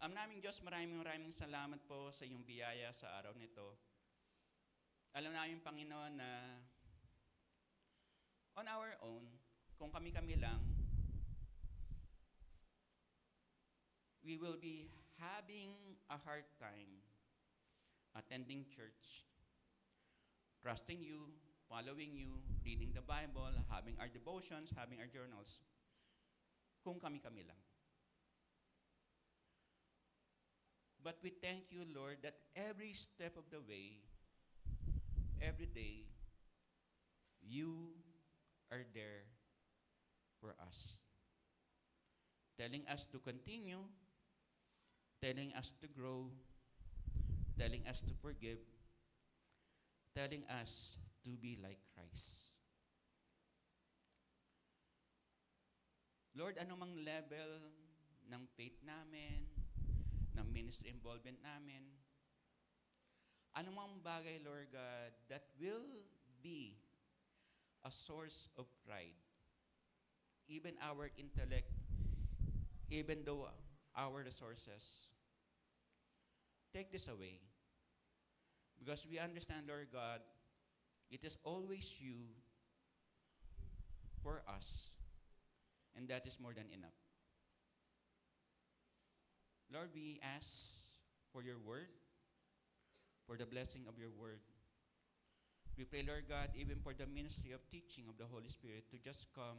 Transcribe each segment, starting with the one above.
Naming Diyos, maraming salamat po sa iyong biyaya sa araw nito. Alam namin, Panginoon, na on our own, kung kami-kami lang, we will be having a hard time attending church, trusting you, following you, reading the Bible, having our devotions, having our journals, kung kami-kami lang. But we thank you, Lord, that every step of the way, every day, you are there for us. Telling us to continue, telling us to grow, telling us to forgive, telling us to be like Christ. Lord, anumang level ng faith namin, ng ministry involvement namin, anumang bagay, Lord God, that will be a source of pride, even our intellect, even though our resources, take this away. Because we understand, Lord God, it is always you for us, and that is more than enough. Lord, we ask for your word, for the blessing of your word. We pray, Lord God, even for the ministry of teaching of the Holy Spirit to just come,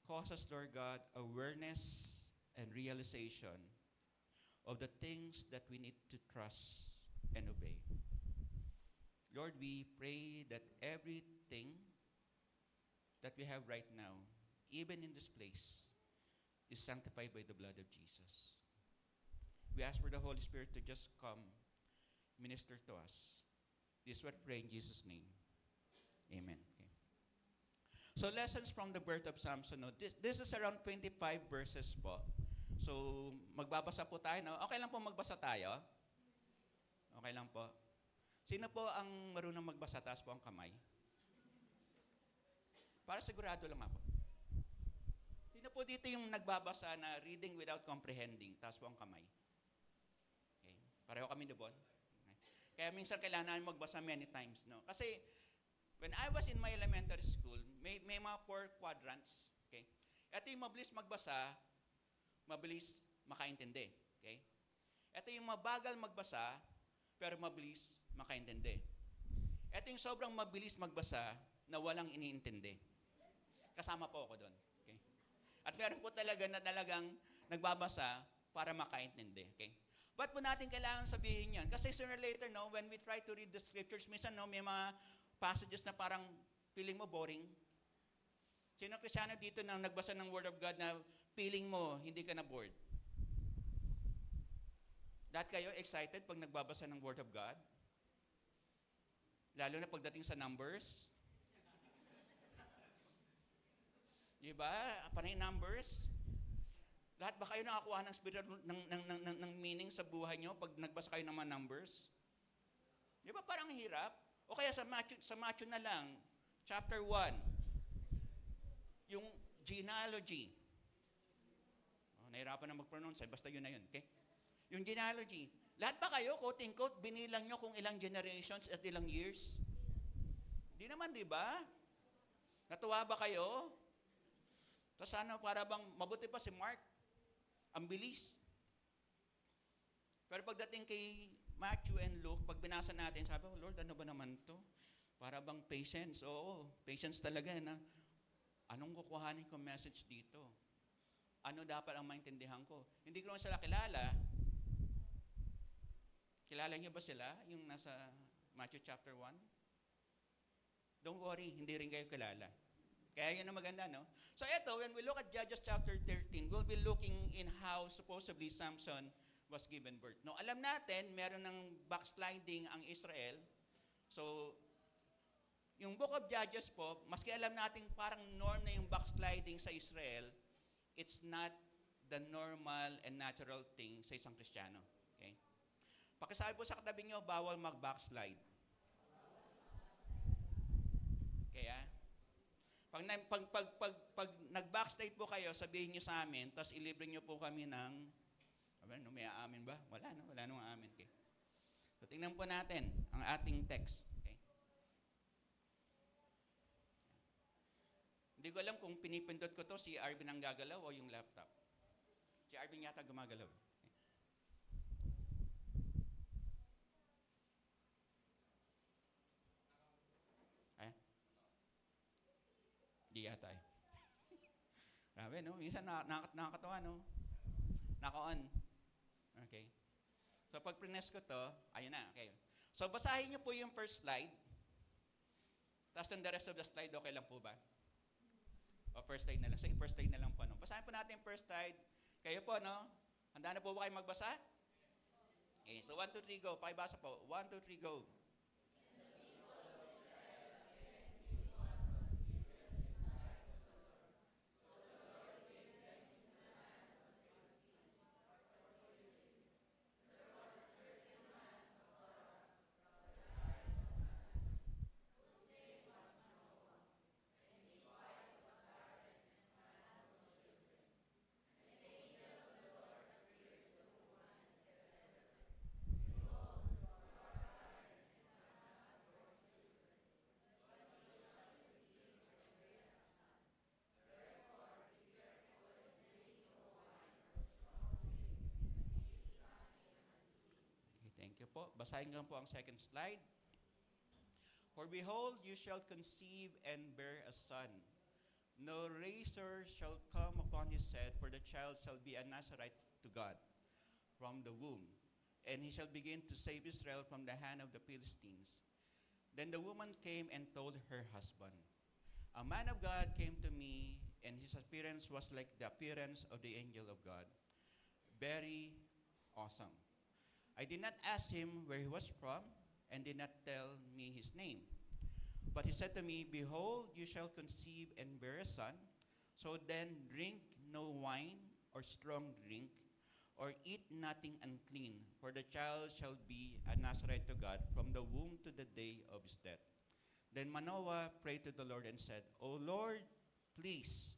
cause us, Lord God, awareness and realization of the things that we need to trust and obey. Lord, we pray that everything that we have right now, even in this place, is sanctified by the blood of Jesus. We ask for the Holy Spirit to just come, minister to us. This is what we pray in Jesus' name. Amen. Okay. So lessons from the birth of Samson. No? This is around 25 verses po. So magbabasa po tayo. No? Okay lang po magbasa tayo? Okay lang po. Sino po ang marunong magbasa? Taas po ang kamay. Para sigurado lang ako. Sino po dito yung nagbabasa na reading without comprehending? Taas po ang kamay. Okay. Pareho kami doon. Okay. Kaya minsan kailangan namin magbasa many times. No? Kasi when I was in my elementary school, may mga 4 quadrants. Okay? Ito yung mabilis magbasa, mabilis makaintindi. Okay? Ito yung mabagal magbasa, pero mabilis makaintindi. Ito yung sobrang mabilis magbasa na walang iniintindi. Kasama po ako doon. Okay? At meron po talaga na talagang nagbabasa para makaintindi. Okay? Ba't po natin kailangan sabihin yan? Kasi sooner or later, no, when we try to read the scriptures, minsan no, may mga passages na parang feeling mo boring. Sino Kristyano dito na nagbasa ng Word of God na feeling mo hindi ka na bored? Lahat kayo excited pag nagbabasa ng Word of God? Lalo na pagdating sa numbers? Diba? Panay numbers? Lahat ba kayo nakakuha ng spirit ng meaning sa buhay nyo pag nagbasa kayo ng mga numbers? Diba parang hirap? O kaya sa Matthew na lang, chapter 1, yung genealogy. Nahirapan na mag-pronounce, basta yun na yun, okay? Yung genealogy. Lahat ba kayo, quote-unquote, binilang nyo kung ilang generations at ilang years? Di naman, di ba? Natuwa ba kayo? Tapos para bang, mabuti pa si Mark, ang bilis. Pero pagdating kay Matthew and Luke, pag binasa natin, sabi ko, Lord, ano ba naman to? Para bang patience? Oo, patience talaga. Na, anong kukuhanin kong message dito? Ano dapat ang maintindihan ko? Hindi ko naman sila kilala. Kilala niyo ba sila? Yung nasa Matthew chapter 1? Don't worry, hindi rin kayo kilala. Kaya yun ang maganda, no? So eto, when we look at Judges chapter 13, we'll be looking in how supposedly Samson was given birth. No, alam natin, meron ng backsliding ang Israel. So, yung book of Judges po, maski alam natin parang norm na yung backsliding sa Israel, it's not the normal and natural thing sa isang Kristiyano. Okay? Pakisabi po sa katabi nyo, bawal mag-backslide. Kaya, pag nag-backslide po kayo, sabihin nyo sa amin, tapos ilibre nyo po kami ng, May aamin ba? Wala, no? Wala nang aamin. Okay. So, tingnan po natin ang ating text. Okay? Hindi ko alam kung pinipindot ko to, si Arvin ang gagalaw o yung laptop. Si Arvin yata gumagalaw. Okay. Ay? Di yata eh. Grabe, no? Minsan nakakatawa, no? Naka-on. Okay. So, pag prines ko to, ayun na. Okay. So, basahin niyo po yung first slide. Tapos the rest of the slide, okay lang po ba? O first slide na lang. Sige, first slide na lang po. No? Basahin po natin yung first slide. Kayo po, no? Handa na po ba kayo magbasa? Okay. So, 1, 2, 3, go. Pakibasa po. 1, 2, 3, go. Okay, thank you po. Basahin lang po ang second slide. For behold, you shall conceive and bear a son. No razor shall come upon his head, for the child shall be a Nazarite to God from the womb. And he shall begin to save Israel from the hand of the Philistines. Then the woman came and told her husband, a man of God came to me, and his appearance was like the appearance of the angel of God. Very awesome. I did not ask him where he was from, and did not tell me his name. But he said to me, behold, you shall conceive and bear a son. So then drink no wine or strong drink, or eat nothing unclean, for the child shall be a Nazarite to God from the womb to the day of his death. Then Manoah prayed to the Lord and said, O Lord, please,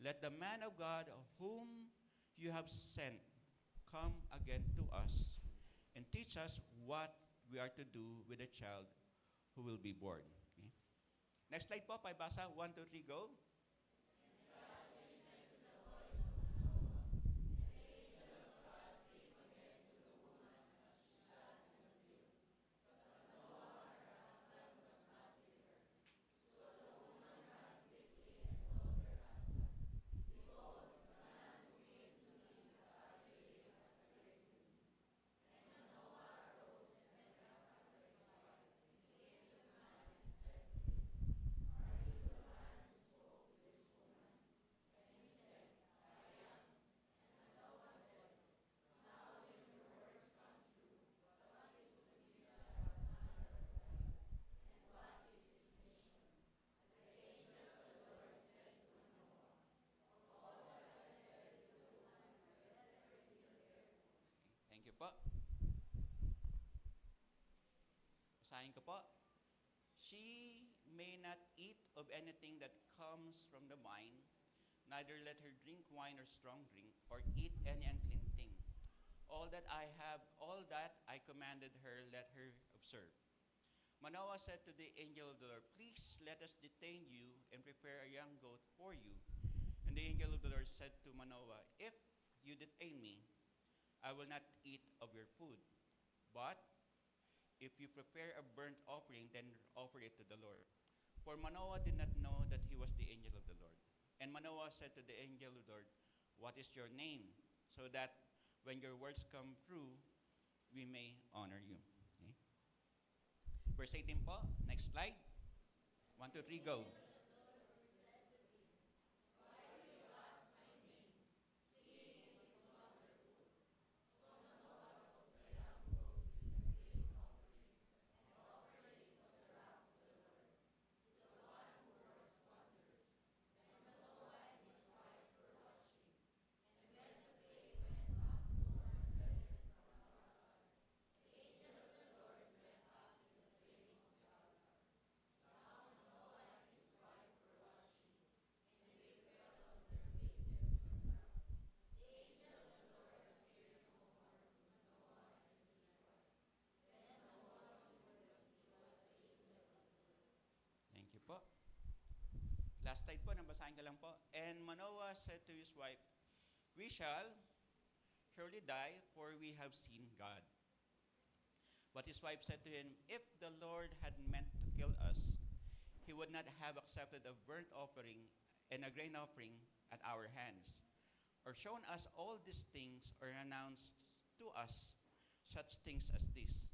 let the man of God whom you have sent come again to us, and teach us what we are to do with the child who will be born. Okay? Next slide po, paibasa. 1, 2, 3, go. Thank you po. Basahin ko po. She may not eat of anything that comes from the vine, neither let her drink wine or strong drink, or eat any unclean thing. All that I commanded her, let her observe. Manoah said to the angel of the Lord, please let us detain you and prepare a young goat for you. And the angel of the Lord said to Manoah, if you detain me, I will not eat of your food. But if you prepare a burnt offering, then offer it to the Lord. For Manoah did not know that he was the angel of the Lord. And Manoah said to the angel of the Lord, what is your name? So that when your words come true, we may honor you. Okay? Verse 18 po. Next slide. 1, 2, 3, go. po, nabasahin ko lang po. And Manoah said to his wife, "We shall surely die, for we have seen God." But his wife said to him, "If the Lord had meant to kill us, he would not have accepted a burnt offering and a grain offering at our hands, or shown us all these things, or announced to us such things as this."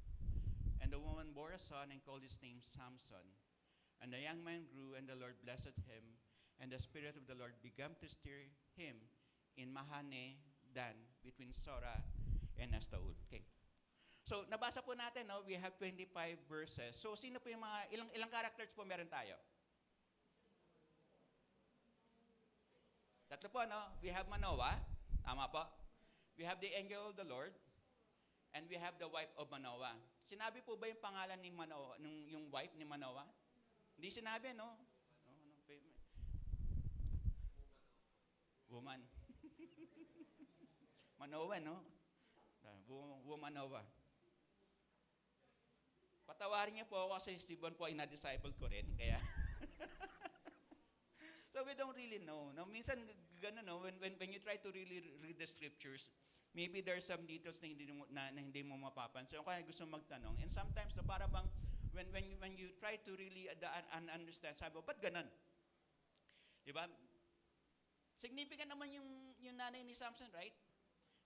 And the woman bore a son and called his name Samson. And the young man grew, and the Lord blessed him, and the Spirit of the Lord began to stir him in Mahane Dan, between Sora and Estaol. Okay. So, nabasa po natin, no? We have 25 verses. So, sino po yung mga, ilang characters po meron tayo? Tatlo po, no? We have Manoah. Tama po. We have the angel of the Lord. And we have the wife of Manoah. Sinabi po ba yung pangalan ni Manoah, yung wife ni Manoah? Hindi sinabi, no? Woman. Manoah, no? Manoah. Patawarin niyo po ako kasi si Bon po ay na-disciple ko rin. Kaya, so we don't really know. No? Minsan, gano'n, no? When you try to really read the scriptures, maybe there are some details na hindi mo mapapansin. So, kaya gusto magtanong. And sometimes, no, para bang, when you try to really understand, sabi mo, ba't ganun? Diba? Significant naman yung nanay ni Samson, right?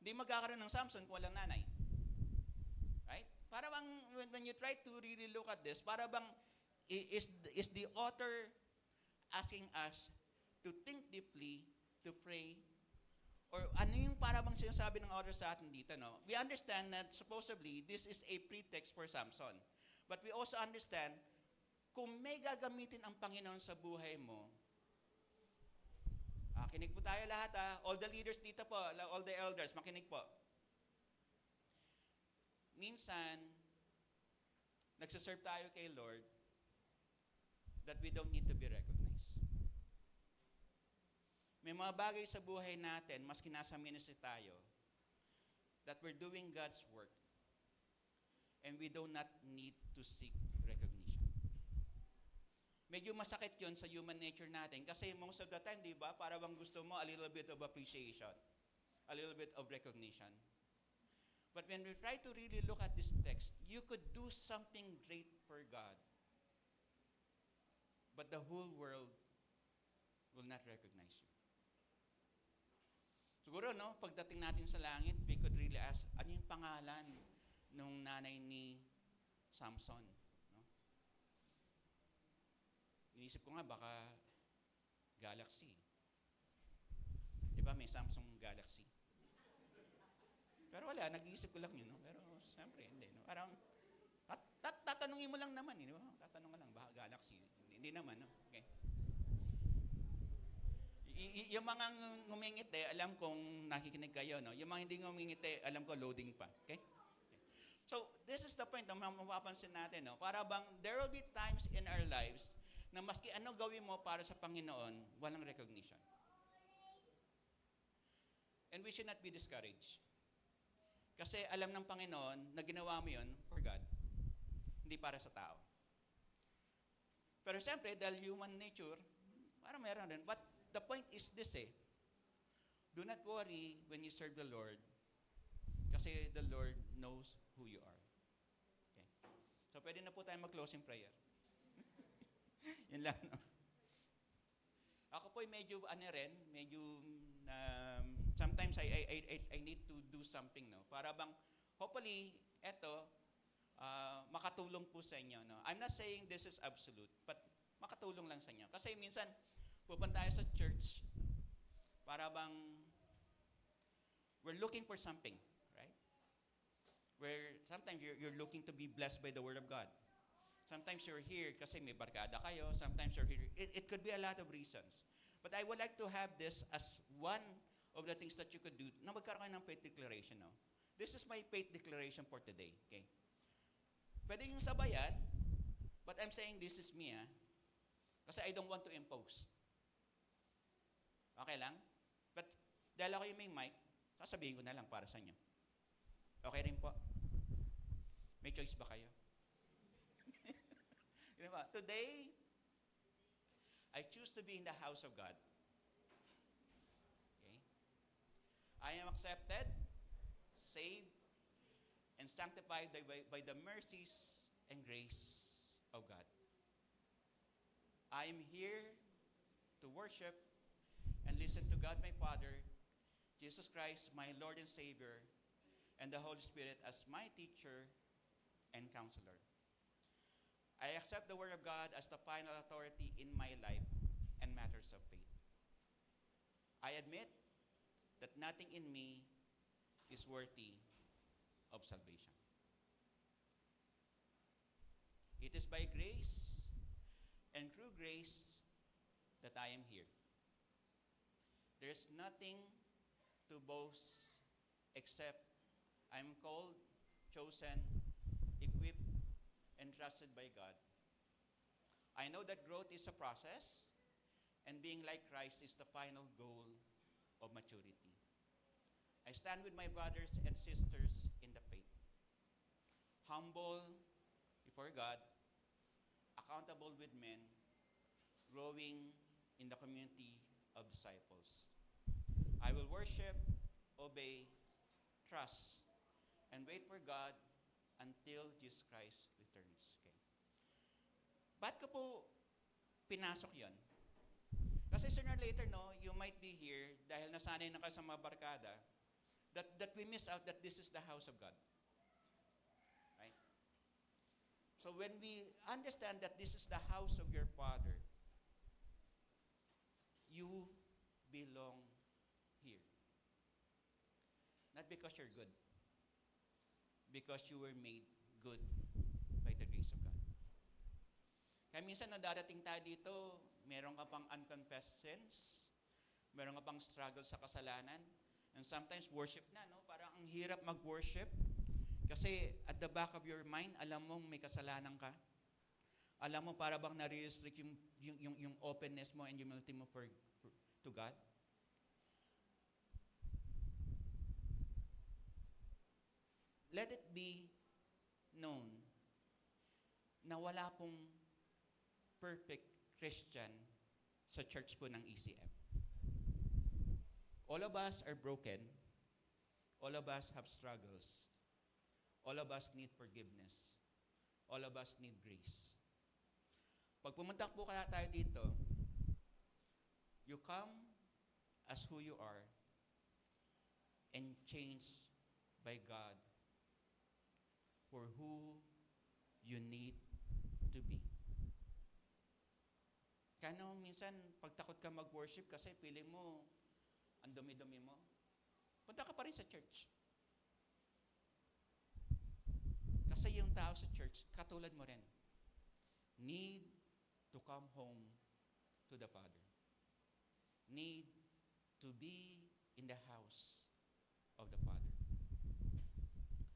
Hindi magkakaroon ng Samson kung walang nanay. Right? Para bang, when you try to really look at this, para bang, is the author asking us to think deeply, to pray, or ano yung para bang sinasabi ng author sa atin dito, no? We understand that supposedly, this is a pretext for Samson. But we also understand, kung may gagamitin ang Panginoon sa buhay mo, kinig po tayo lahat, all the leaders dito po, all the elders, makinig po. Minsan, nagsaserve tayo kay Lord that we don't need to be recognized. May mga bagay sa buhay natin, maski nasa ministry tayo, that we're doing God's work and we do not need to seek recognition. Medyo masakit yun sa human nature natin kasi most of the time, di ba, para bang gusto mo a little bit of appreciation, a little bit of recognition. But when we try to really look at this text, you could do something great for God, but the whole world will not recognize you. Siguro, no, pagdating natin sa langit, we could really ask, ano yung pangalan nung nanay ni Samson? No? Inisip ko nga, baka Galaxy. Diba, may Samsung Galaxy. Pero wala, nag-iisip ko lang yun, no? Pero, siyempre, hindi, no? Parang, tatanungin mo lang naman, di ba? Tatanong ka lang, baka Galaxy. Hindi naman, no? Okay. Yung mga ngumingiti, alam kong nakikinig kayo, no? Yung mga hindi ngumingiti, alam ko loading pa. Okay? So, this is the point na mapapansin natin, no? Para bang there will be times in our lives na maski ano gawin mo para sa Panginoon, walang recognition. And we should not be discouraged. Kasi alam ng Panginoon na ginawa mo yun for God, hindi para sa tao. Pero siyempre, dahil human nature, parang meron rin. But the point is this, do not worry when you serve the Lord kasi the Lord knows who you are. Okay. So, pwede na po tayo mag-closing prayer. Yun lang, no? Ako po'y medyo, sometimes I need to do something, no? Para bang, hopefully, eto, makatulong po sa inyo, no? I'm not saying this is absolute, but makatulong lang sa inyo. Kasi minsan, pupunta tayo sa church, para bang, we're looking for something, right? Where sometimes you're looking to be blessed by the Word of God. Sometimes you're here kasi may barkada kayo. Sometimes you're here. It could be a lot of reasons. But I would like to have this as one of the things that you could do na magkaroon ng faith declaration. No? This is my faith declaration for today. Okay? Pwede yung sabayan, but I'm saying this is me. Kasi I don't want to impose. Okay lang? But dahil ako yung may mic, sasabihin ko na lang para sa inyo. Okay rin po? May choice ba kayo? Today, I choose to be in the house of God. Okay? I am accepted, saved, and sanctified by the mercies and grace of God. I am here to worship and listen to God my Father, Jesus Christ, my Lord and Savior, and the Holy Spirit as my teacher and counselor. I accept the Word of God as the final authority in my life and matters of faith. I admit that nothing in me is worthy of salvation. It is by grace and through grace that I am here. There is nothing to boast except I am called, chosen, equipped, and trusted by God. I know that growth is a process, and being like Christ is the final goal of maturity. I stand with my brothers and sisters in the faith, humble before God, accountable with men, growing in the community of disciples. I will worship, obey, trust, and wait for God until Jesus Christ returns. Okay. Ba't ko po pinasok yon? Kasi sooner or later, no, you might be here dahil nasanay na ka sa mga barkada that we miss out that this is the house of God. Right? So when we understand that this is the house of your Father, you belong here. Not because you're good, because you were made good by the grace of God. Kaya minsan na darating tayo dito, meron ka pang unconfessed sins, meron ka pang struggle sa kasalanan, and sometimes worship na, no? Parang ang hirap mag-worship kasi at the back of your mind, alam mong may kasalanan ka. Alam mo para bang na-restrict yung openness mo and humility mo to God. Let it be known na wala pong perfect Christian sa church po ng ECF. All of us are broken. All of us have struggles. All of us need forgiveness. All of us need grace. Pag pumunta po kaya tayo dito, you come as who you are and changed by God for who you need to be. Kaya minsan, pagtakot ka mag-worship kasi feeling mo, ang dumi-dumi mo, punta ka pa rin sa church. Kasi yung tao sa church, katulad mo rin, need to come home to the Father. Need to be in the house of the Father.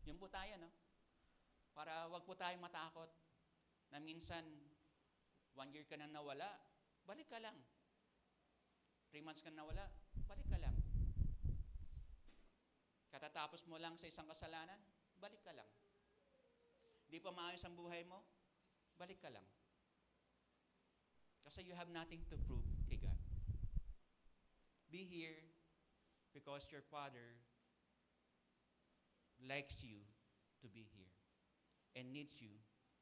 Yun po tayo, no? Para wag po tayong matakot na minsan 1 year ka na nawala, balik ka lang. 3 months ka na nawala, balik ka lang. Katatapos mo lang sa isang kasalanan, balik ka lang. Di pa maayos ang buhay mo, balik ka lang. Kasi you have nothing to prove kay God. Be here because your Father likes you to be here and needs you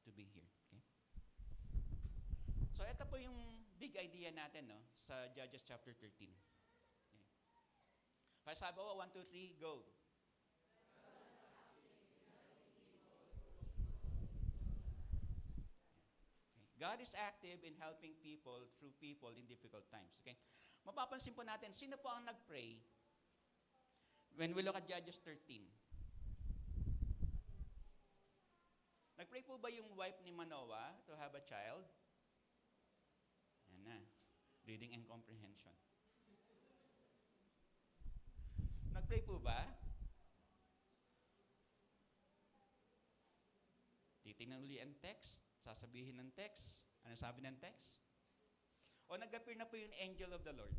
to be here. Okay? So ito po yung big idea natin, no, sa Judges chapter 13. Okay. Kaya sabi ko, 1, 2, 3, go. God is active in helping people through people in difficult times. Okay? Mapapansin po natin, sino po ang nag-pray when we look at Judges 13? Nag-pray po ba yung wife ni Manoah to have a child? Yan na. Reading and comprehension. Nag-pray po ba? Titingnan uli ang text. Sasabihin ng text. Ano sabi ng text? O nag-appear na po yung angel of the Lord.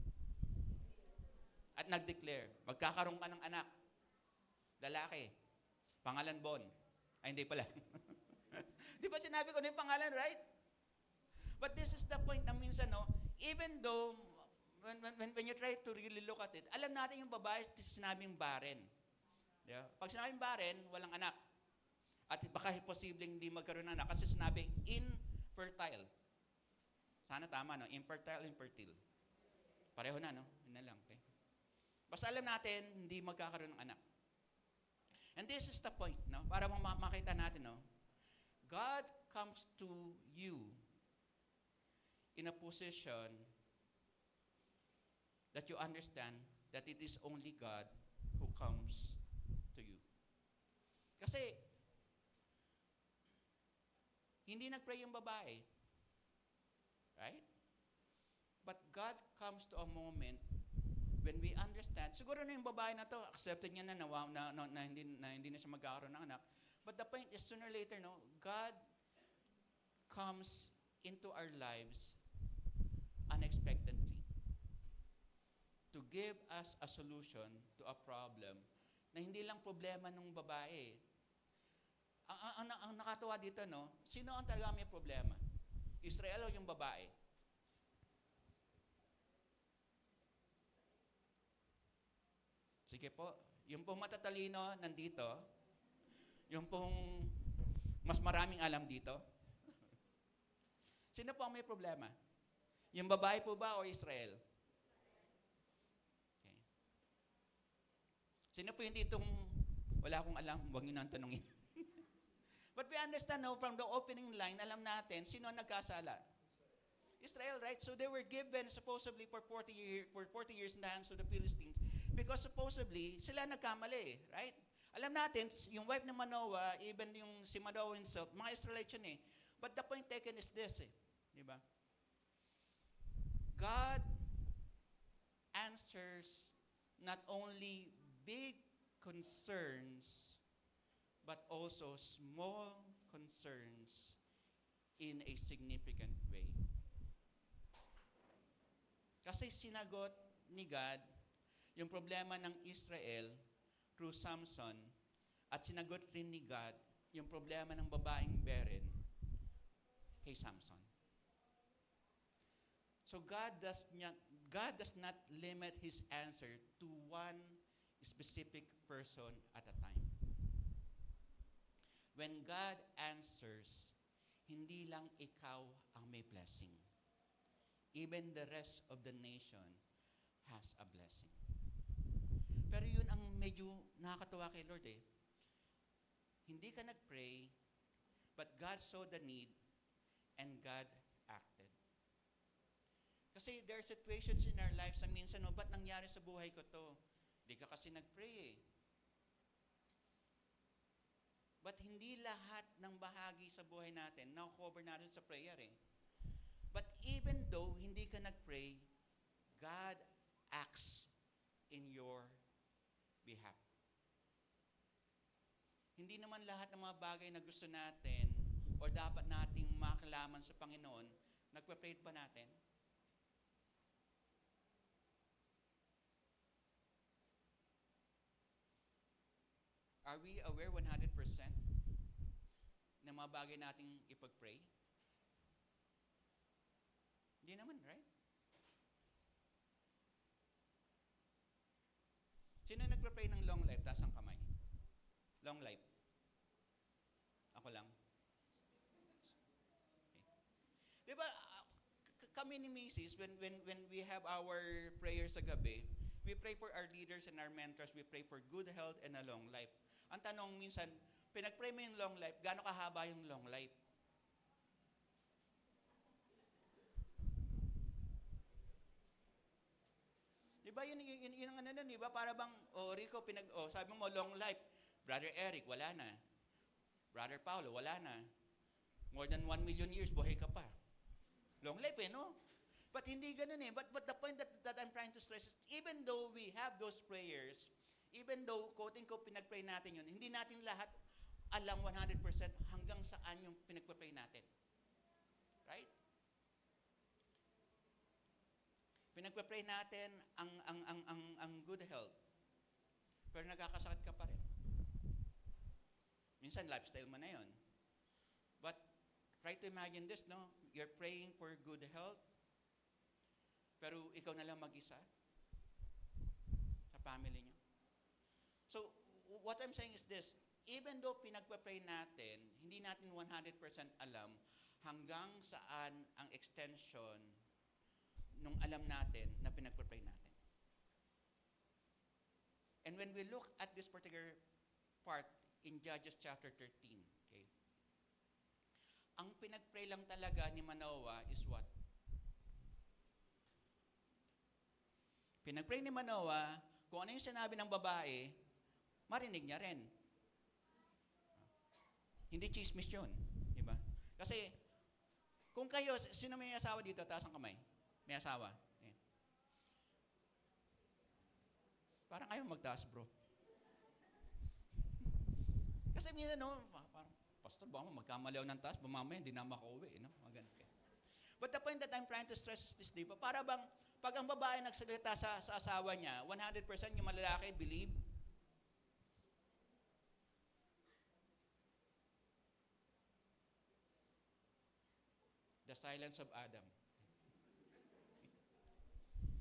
At nag-declare, magkakaroon ka ng anak. Lalaki. Pangalan Bon. Ay, hindi pala. Di ba sinabi ko na yung pangalan, right? But this is the point na minsan, no, Even though, when you try to really look at it, alam natin yung babae, sinabing barren. Yeah? Pag sinabing barren, walang anak. At baka posibleng hindi magkaroon ng anak kasi sinabi infertile. Sana tama, no? Infertile, infertile. Pareho na, no? Yun na lang, okay? Basta alam natin, hindi magkakaroon ng anak. And this is the point, no? Para makita natin, no? God comes to you in a position that you understand that it is only God who comes to you. Kasi, hindi nag-pray yung babae. Right? But God comes to a moment when we understand, siguro na yung babae na to, accepted niya na hindi na siya magkakaroon ng anak. But the point is, sooner or later, no, God comes into our lives unexpectedly to give us a solution to a problem na hindi lang problema ng babae. Ang nakatuwa dito, no, sino ang talaga may problema? Israel o yung babae? Sige po, yung pong matatalino nandito, yung pong mas maraming alam dito, sino po ang may problema? Yung babae po ba o Israel? Okay. Sino po yung ditong wala akong alam, huwag nyo nang tanungin. But we understand now from the opening line, alam natin, sino ang nagkasala? Israel, right? So they were given supposedly for 40 years in the hands of the Philistines because supposedly sila nagkamali, right? Alam natin, yung wife ng Manoah, even yung si Manoah himself, mga Israelites yun eh. But the point taken is this eh. Di ba? God answers not only big concerns but also small concerns in a significant way. Kasi sinagot ni God yung problema ng Israel through Samson at sinagot rin ni God yung problema ng babaeng barren kay Samson. So God does not limit His answer to one specific person at a time. When God answers, hindi lang ikaw ang may blessing. Even the rest of the nation has a blessing. Pero yun ang medyo nakakatawa kay Lord eh. Hindi ka nag-pray, but God saw the need and God acted. Kasi there are situations in our lives na minsan, no, ba't nangyari sa buhay ko to? Hindi ka kasi nag-pray eh. But hindi lahat ng bahagi sa buhay natin na-cover natin sa prayer eh. But even though hindi ka nag-pray, God acts in your behalf. Hindi naman lahat ng mga bagay na gusto natin o dapat nating makalaman sa Panginoon, nagpa-pray pa natin? Are we aware 100% ng mga bagay nating ipag-pray? Hindi naman, right? Sino nagpa-pray ng long life? Taas ang kamay. Long life. Ako lang. Okay. Diba, kami ni Mrs., when we have our prayers sa gabi, we pray for our leaders and our mentors, we pray for good health and a long life. Ang tanong minsan, pinag-pray mo yung long life, gaano kahaba yung long life? Diba yun ang ano nun, diba? Para bang, Rico, sabi mo long life. Brother Eric, wala na. Brother Paulo, wala na. More than 1 million years, buhay ka pa. Long life eh, no? But hindi ganun eh. But the point that I'm trying to stress is, even though we have those prayers, even though, quoting ko, pinag-pray natin yun, hindi natin lahat alam 100% hanggang saan yung pinag-pray natin. Right? Pinag-pray natin ang good health. Pero nagkakasakit ka pa rin. Minsan, lifestyle mo na yun. But, try to imagine this, no? You're praying for good health. Pero ikaw na lang mag-isa sa family nyo. So, what I'm saying is this, even though pinagpa-pray natin, hindi natin 100% alam hanggang saan ang extension nung alam natin na pinagpa-pray natin. And when we look at this particular part in Judges chapter 13, okay, ang pinag-pray lang talaga ni Manoah is what? Pinag-pray ni Manoah, kung ano yung sinabi ng babae, marinig niya rin. Hindi chismis yun. Diba? Kasi, kung kayo, sino may asawa dito? Taas ang kamay. May asawa. Eh. Parang ayaw magtaas, bro. Kasi minsan, no, parang, Pastor, baka magkamali ako ng taas, bumamaya, hindi na makauwi. No? But the point that I'm trying to stress is this, diba? Para bang, pag ang babae nagsalita sa asawa niya, 100% yung malalaki believe. The silence of Adam.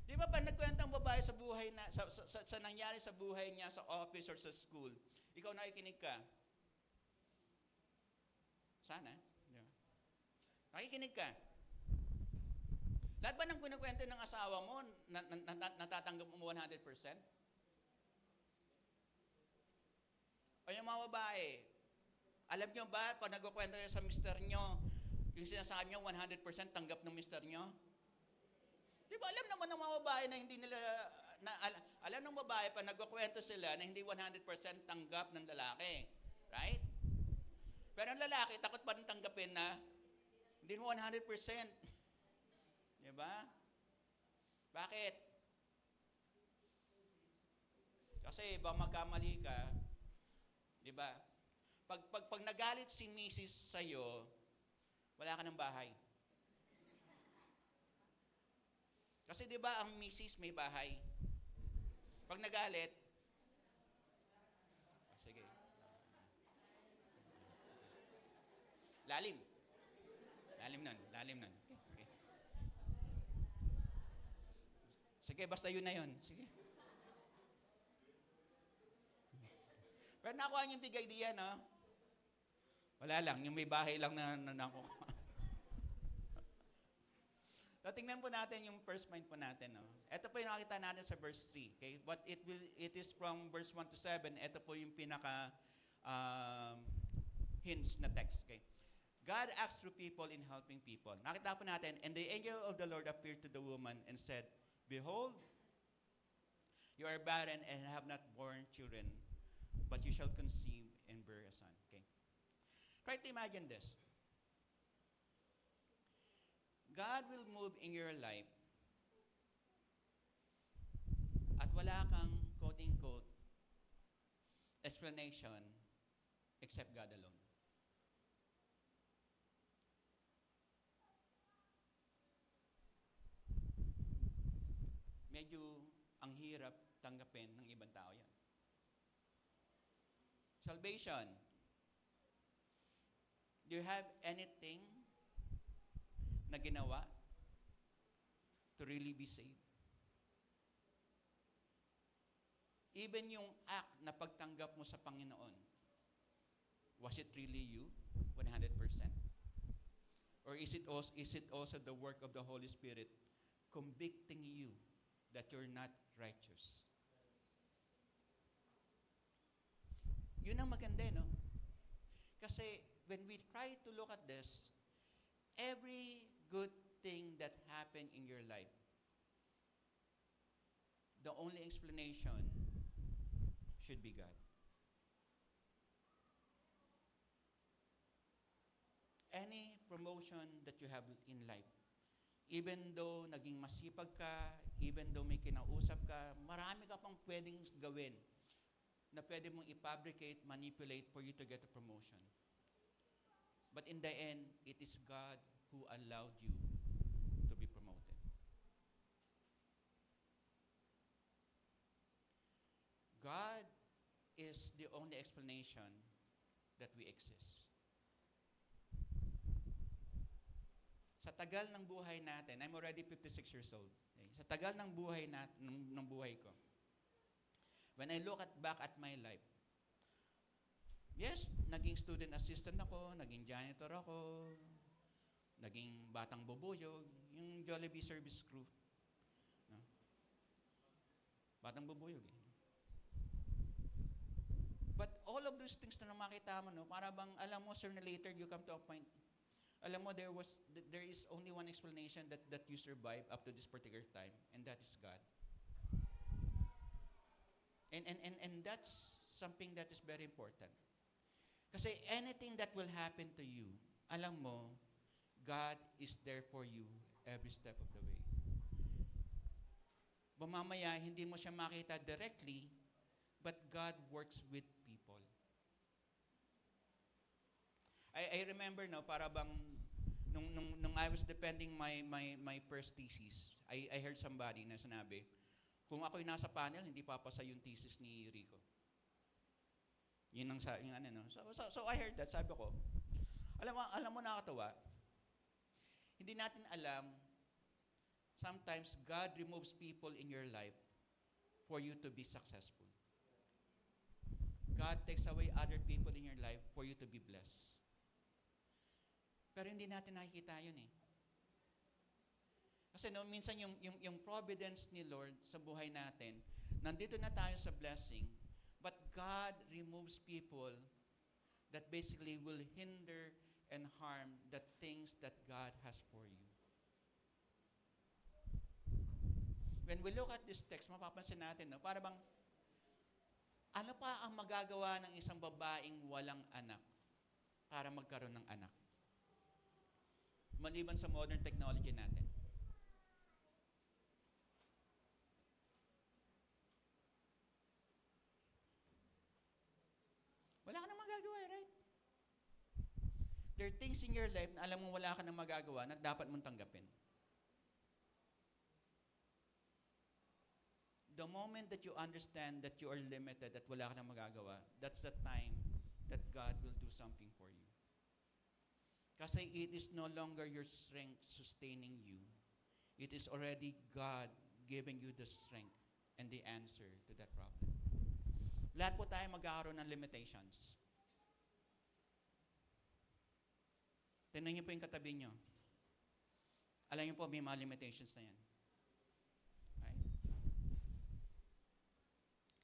Di ba pa nagkwento ang babae sa buhay na, sa nangyari sa buhay niya sa office or sa school, ikaw nakikinig ka? Sana. Yeah. Nakikinig ka? Lahat ba ng kinakwento ng asawa mo, natatanggap mo 100%? O yung mga babae, alam nyo ba, pag nagkukwento nyo sa mister nyo, yung sinasabi nyo, 100% tanggap ng mister nyo? Di ba alam naman ng mga babae na hindi nila, alam ng babae pa nagkukwento sila na hindi 100% tanggap ng lalaki. Right? Pero ang lalaki, takot pa rin tanggapin na hindi mo 100%. Di ba? Bakit? Kasi ba magkamali ka, di ba? Pag nagalit si Mrs. sa'yo, wala ka ng bahay. Kasi di ba ang Mrs. may bahay? Pag nagalit, sige. Lalim. Lalim nun. Okay. Sige, basta yun na yun. Sige. Pero nakuha niyo yung big idea, no? Wala lang, yung may bahay lang na nakuha. So, tingnan po natin yung first point po natin. No? Ito po yung nakita natin sa verse 3. Okay? But it is from verse 1 to 7. Ito po yung pinaka hinge na text. Okay? God acts through people in helping people. Nakita po natin, and the angel of the Lord appeared to the woman and said, Behold, you are barren and have not borne children, but you shall conceive and bear a son. Okay? Try to imagine this. God will move in your life at wala kang quote-unquote explanation except God alone. Medyo ang hirap tanggapin ng ibang tao yan. Salvation. Do you have anything na ginawa to really be saved? Even yung act na pagtanggap mo sa Panginoon, was it really you, 100%? Or is it also the work of the Holy Spirit convicting you that you're not righteous? Yun ang maganda, no? Kasi when we try to look at this, every good thing that happened in your life, the only explanation should be God. Any promotion that you have in life, even though naging masipag ka, even though may kinausap ka, marami ka pang pwedeng gawin na pwede mong i-fabricate, manipulate for you to get a promotion. But in the end, it is God who allowed you to be promoted. God is the only explanation that we exist. Sa tagal ng buhay natin, I'm already 56 years old. Okay? sa tagal ng buhay ko, when I look back at my life, yes, naging student assistant ako, naging janitor ako, naging batang bubuyog, yung Jollibee service crew. No? Batang bubuyog eh. But all of those things na makita mo, no, para bang, alam mo, sir, na later you come to a point, alam mo, there is only one explanation that you survive up to this particular time, and that is God. And that's something that is very important. Kasi anything that will happen to you, alam mo, God is there for you every step of the way. Mamaya, hindi mo siya makita directly, but God works with people. I remember, no, para bang, nung I was defending my first thesis, I heard somebody na sinabi, kung ako'y nasa panel, hindi papasa yung thesis ni Rico. Yun ang yung ano, no? So I heard that, sabi ko, alam mo nakakatawa, hindi natin alam, sometimes God removes people in your life for you to be successful. God takes away other people in your life for you to be blessed. Pero hindi natin nakikita yun eh. Kasi no, minsan yung providence ni Lord sa buhay natin, nandito na tayo sa blessing, but God removes people that basically will hinder and harm the things that God has for you. When we look at this text, mapapansin natin, no, para bang, ano pa ang magagawa ng isang babaeng walang anak para magkaroon ng anak? Maliban sa modern technology natin. Wala ka nang magagawa, right? There are things in your life na alam mo wala ka nang magagawa na dapat mong tanggapin. The moment that you understand that you are limited, that wala ka nang magagawa, that's the time that God will do something for you. Kasi it is no longer your strength sustaining you. It is already God giving you the strength and the answer to that problem. Lahat po tayo magkakaroon ng limitations. Tingnan niyo po yung katabi niyo. Alam niyo po, may mga limitations na yan. Right?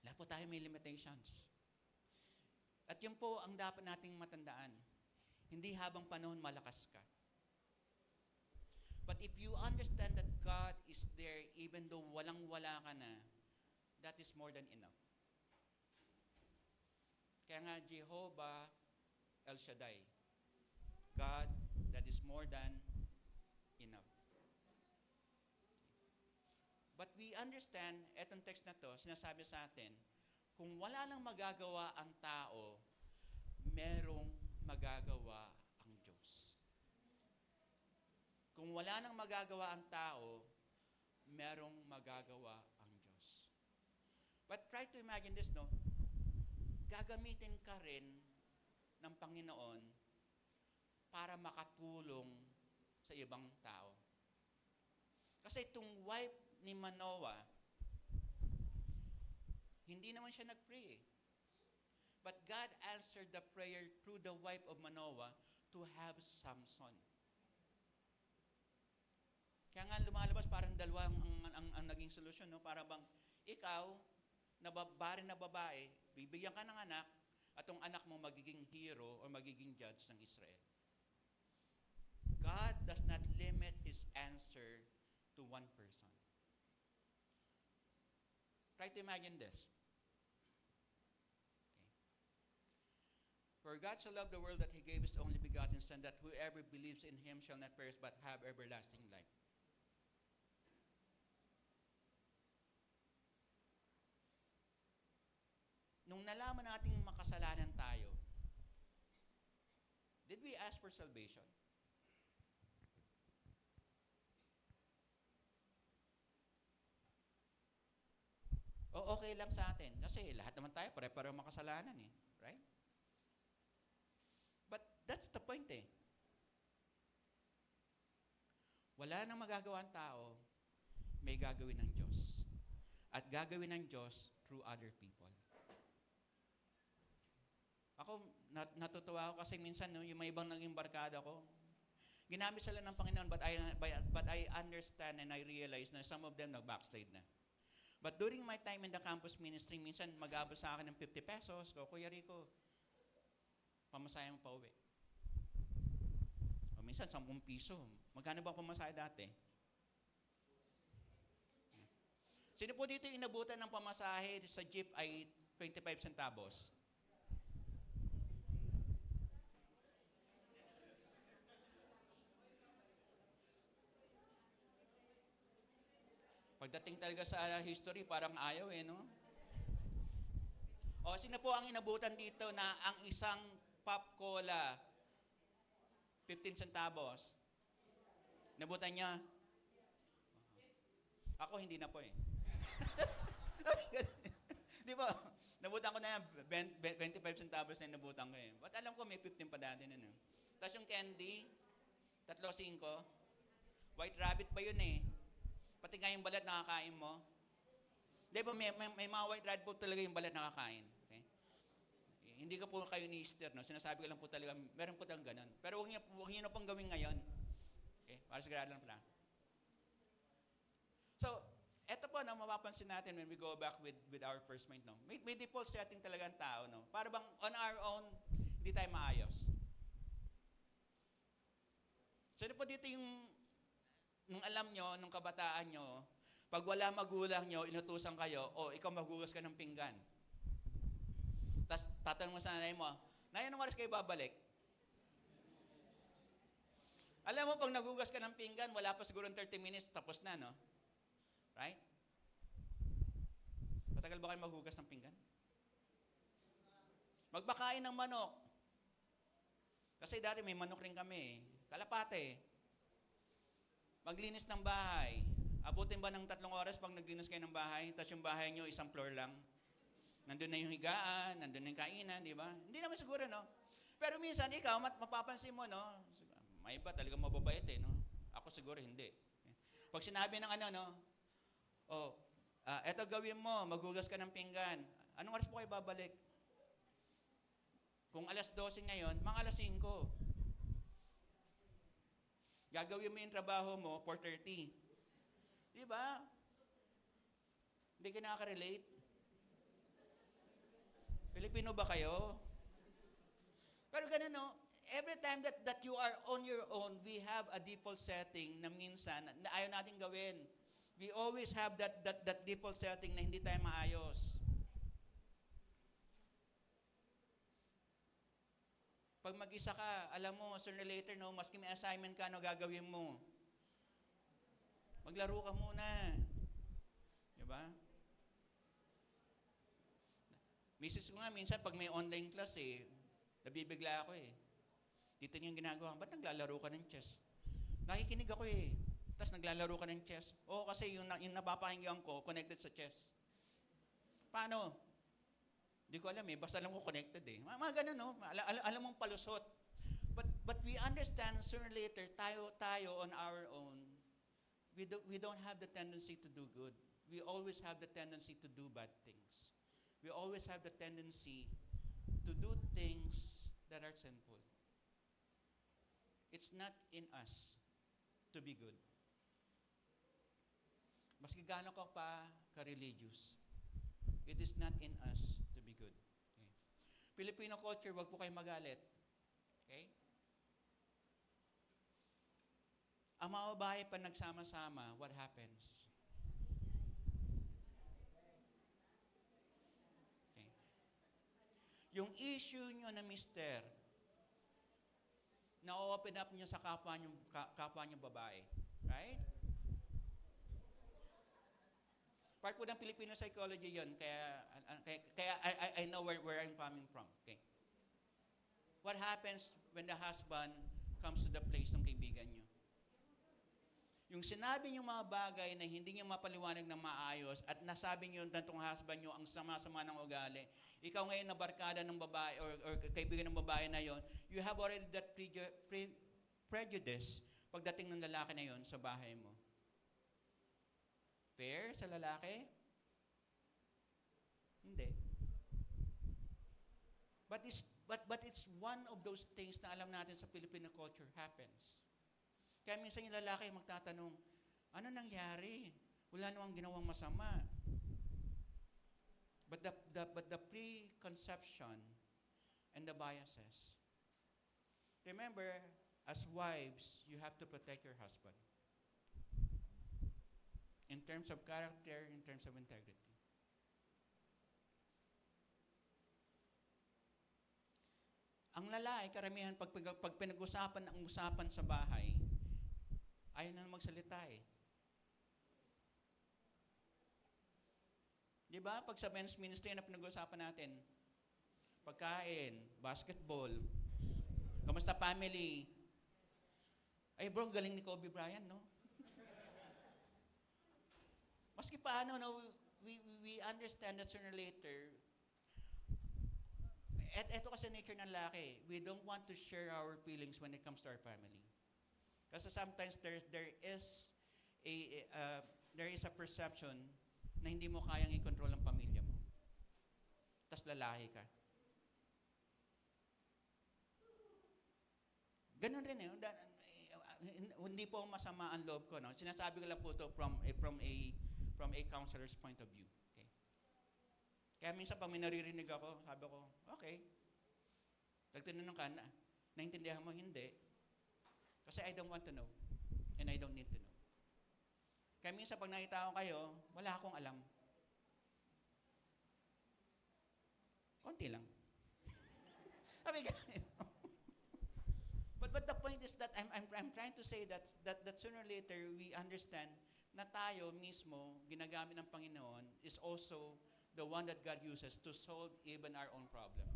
Lahat po tayo may limitations. At yun po ang dapat nating matandaan. Hindi habang panahon malakas ka. But if you understand that God is there even though walang-wala ka na, that is more than enough. Kaya nga, Jehovah El Shaddai, God that is more than enough. But we understand, etong text na to, sinasabi sa atin, kung wala nang magagawa ang tao, merong magagawa ang Diyos. Kung wala nang magagawa ang tao, merong magagawa ang Diyos. But try to imagine this, no? Gagamitin ka rin ng Panginoon para makatulong sa ibang tao. Kasi itong wife ni Manoah, hindi naman siya nag-pray eh. But God answered the prayer through the wife of Manoah to have Samson. Kaya nga lumalabas parang dalawa ang naging solusyon, no? Para bang ikaw, barren na babae, bibigyan ka ng anak, at ang anak mo magiging hero or magiging judge ng Israel. God does not limit His answer to one person. Try to imagine this. For God so loved the world that He gave His only begotten Son, that whoever believes in Him shall not perish but have everlasting life. Nung nalaman nating makasalanan tayo, did we ask for salvation? O okay lang sa atin. Kasi lahat naman tayo, pare-pareho makasalanan eh. Right? But that's the point eh. Wala nang magagawa ang tao, may gagawin ng Diyos. At gagawin ng Diyos through other people. Ako, natutuwa ako kasi minsan, no, yung may ibang naging barkada ko, ginamit sila ng Panginoon, but I understand and I realize na some of them nag-backslide na. But during my time in the campus ministry, minsan mag-abot sa akin ng 50 pesos, Kuya Rico, pamasahe mo pa uwi. O minsan, 10 piso. Magkano ba pamasahe dati? Sino po dito inabutan ng pamasahe sa jeep ay 25 centavos? Pagdating talaga sa history, parang ayaw no? O, sino po ang inabutan dito na ang isang pop cola, 15 centavos? Nabutan niya? Ako, hindi na po Di ba? Nabutan ko na yan, 25 centavos na nabutan ko But alam ko, may 15 pa dati na Tapos yung candy, 3.5, White Rabbit pa yun Pati nga yung balat nakakain mo. Di ba, may mga White Rabbit po talaga yung balat nakakain. Okay? Hindi ka po kayo ni Easter, no? Sinasabi ko lang po talaga, meron po talagang ganun. Pero huwag niyo na pong gawin ngayon. Okay? Para sigurado lang pala. So, eto po, no, mapapansin natin when we go back with our first point, no? May default setting talaga ang tao, no? Para bang on our own, hindi tayo maayos. So, po dito yung nung alam nyo, nung kabataan nyo, pag wala magulang nyo, inutusan kayo, ikaw maghugas ka ng pinggan. Tapos tatanong mo sa nanay mo, Nay, anong oras kayo babalik? Alam mo, pag naghugas ka ng pinggan, wala pa siguro 30 minutes, tapos na, no? Right? Matagal ba kayo maghugas ng pinggan? Magbakain ng manok. Kasi dati may manok rin kami. Kalapate. Maglinis ng bahay. Abutin ba ng 3 oras pag naglinis kayo ng bahay, tapos yung bahay nyo, isang floor lang? Nandun na yung higaan, nandun na yung kainan, di ba? Hindi naman siguro, no? Pero minsan, ikaw, mapapansin mo, no? May iba talagang mababait, no? Ako siguro hindi. Pag sinabi ng no? Eto gawin mo, maghugas ka ng pinggan. Anong oras po kayo babalik? Kung alas 12 ngayon, mga alas 5. Gagawin mo yung trabaho mo, 4:30. Di ba? Hindi ka nakaka-relate? Pilipino ba kayo? Pero ganun, no? Every time that you are on your own, we have a default setting na minsan, na ayaw natin gawin. We always have that default setting na hindi tayo maayos. Pag mag-isa ka, alam mo, sooner or later, no, maski may assignment ka, ano gagawin mo? Maglaro ka muna. Diba? Misis ko nga, minsan, pag may online class, nabibigla ako Dito niyo yung ginagawa. Ba't naglalaro ka ng chess? Nakikinig ako Tapos naglalaro ka ng chess. Oo, kasi yung napapahinggan ko, connected sa chess. Paano? Hindi ko alam basta alam ko connected Mga ganun, no? Alam mong palusot. But we understand sooner or later, tayo on our own, we don't have the tendency to do good. We always have the tendency to do bad things. We always have the tendency to do things that are sinful. It's not in us to be good. Maski gaano ka pa ka-religious, it is not in us to be good. Okay? Filipino culture, wag po kayo magalit. Okay? Ang mga babae pa nagsama-sama, what happens? Okay. Yung issue nyo na mister, na-open up nyo sa kapwa nyo babae. Right? Part po ng Filipino psychology yon, kaya I know where I'm coming from. Okay. What happens when the husband comes to the place ng kaibigan nyo? Yung sinabi nyo mga bagay na hindi nyo mapaliwanag ng maayos at nasabi nyo na itong husband nyo ang sama-sama ng ugali, ikaw ngayon na barkada ng babae or kaibigan ng babae na yon, you have already that prejudice pagdating ng lalaki na yon sa bahay mo. Fair sa lalaki? Hindi. But it's one of those things na alam natin sa Filipino culture happens. Kaya minsan yung lalaki magtatanong, ano nangyari? Wala namang ginawang masama. But the preconception and the biases. Remember, as wives, you have to protect your husband. In terms of character, in terms of integrity. Ang lalaki, karamihan, pag pinag-usapan ang usapan sa bahay, ayaw na magsalita eh. Di ba? Pag sa men's ministry na pinag-usapan natin, pagkain, basketball, kamusta family? Ay bro, galing ni Kobe Bryant, no? Maski paano, no, we understand that sooner or later, eto kasi nature ng lalaki, we don't want to share our feelings when it comes to our family. Kasi sometimes there is a perception na hindi mo kayang i-control ang pamilya mo. Tas lalaki ka. Ganun rin hindi po masama ang loob ko, no? Sinasabi ko lang po to from a counselor's point of view. Okay? Kaya minsan pag may naririnig ako, sabi ko, okay. Tinanong ka, naintindihan mo, hindi. Kasi I don't want to know. And I don't need to know. Kaya minsan pag nakita ko kayo, wala akong alam. Konti lang. But the point is that I'm trying to say that sooner or later we understand na tayo mismo, ginagamit ng Panginoon, is also the one that God uses to solve even our own problem.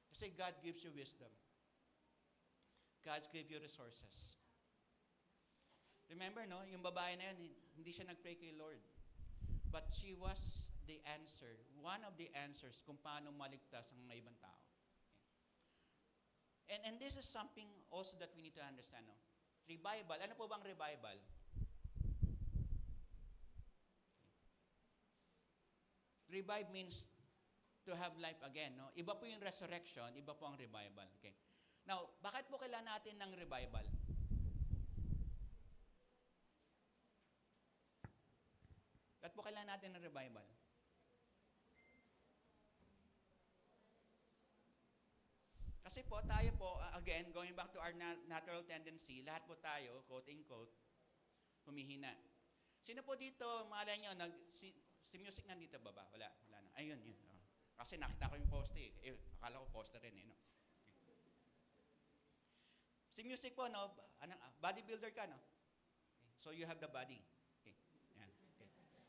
Kasi God gives you wisdom. God gives you resources. Remember, no? Yung babae na yun, hindi siya nag-pray kay Lord. But she was the answer, one of the answers kung paano maligtas ang mga ibang tao. Okay. And this is something also that we need to understand, no? Revival. Ano po bang revival? Revive means to have life again, no? Iba po yung resurrection, iba po ang revival. Okay. Now, bakit po kailangan natin ng revival? Bakit po kailangan natin ng revival? Kasi po, tayo po, again, going back to our natural tendency, lahat po tayo, quote-unquote, humihina. Sino po dito, malay nyo, si music nandito ba ba? Wala na. Ayun, yun. Oh. Kasi nakita ko yung poste eh. Akala ko poste rin eh, no? Si music po, no, bodybuilder ka, no? Okay. So you have the body. Okay. Yan. Okay. Okay.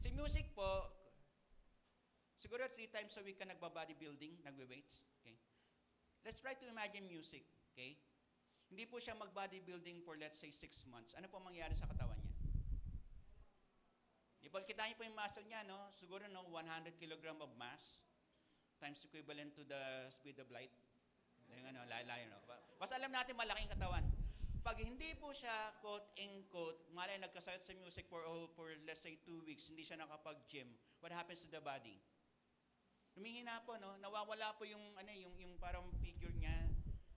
Si music po, siguro 3 times a week ka nagba-bodybuilding, nagwe-weights. Okay. Let's try to imagine music. Okay. Hindi po siya mag-bodybuilding for let's say 6 months. Ano po mangyari sa katawan niya? Kita niyo po yung muscle niya, no? Siguro, no, 100 kg of mass times equivalent to the speed of light. Yung ano, layo, no? Basta alam natin malaking katawan. Pag hindi po siya, quote-unquote, malay nagkasakit sa music for let's say 2 weeks, hindi siya nakapag-gym, what happens to the body? Humihina po, no? Nawawala po yung parang figure niya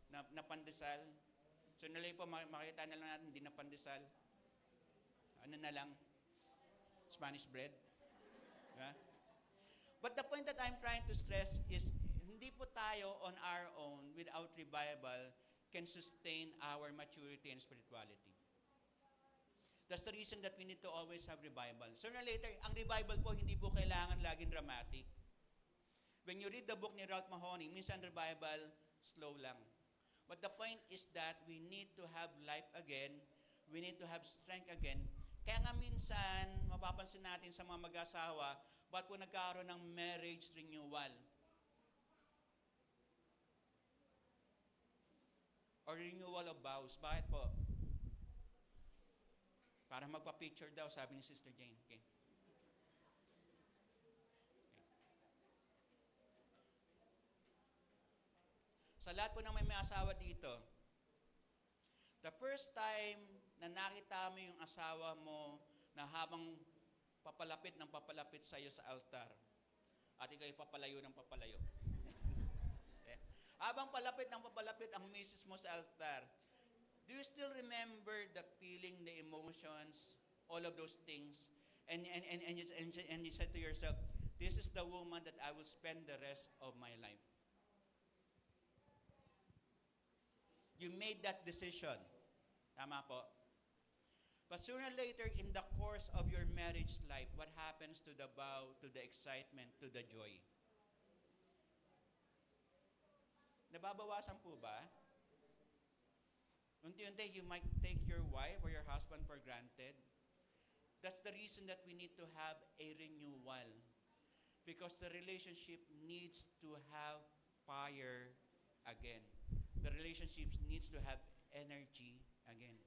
na pandesal. So, nalay po, makita na lang natin, hindi na pandesal. Ano na lang? Spanish bread. Yeah? But the point that I'm trying to stress is, hindi po tayo on our own, without revival, can sustain our maturity and spirituality. That's the reason that we need to always have revival. Sooner or later, ang revival po, hindi po kailangan laging dramatic. When you read the book ni Ralph Mahoney, minsan revival, slow lang. But the point is that we need to have life again. We need to have strength again. Kaya nga minsan, mapapansin natin sa mga mag-asawa, ba't po nagkaroon ng marriage renewal? Or renewal of vows. Bakit po? Para magpa-picture daw, sabi ni Sister Jane. Okay. Sa lahat po ng may asawa dito, the first time na nakita mo yung asawa mo na habang papalapit sa iyo sa altar, at ikaw papalayo ng papalayo. Okay? Habang papalapit ang misis mo sa altar, do you still remember the feeling, the emotions, all of those things? And you said to yourself, this is the woman that I will spend the rest of my life. You made that decision. Tama po. But sooner or later, in the course of your marriage life, what happens to the vow, to the excitement, to the joy? Nababawasan po ba? Unti-unti, you might take your wife or your husband for granted. That's the reason that we need to have a renewal. Because the relationship needs to have fire again. The relationship needs to have energy again.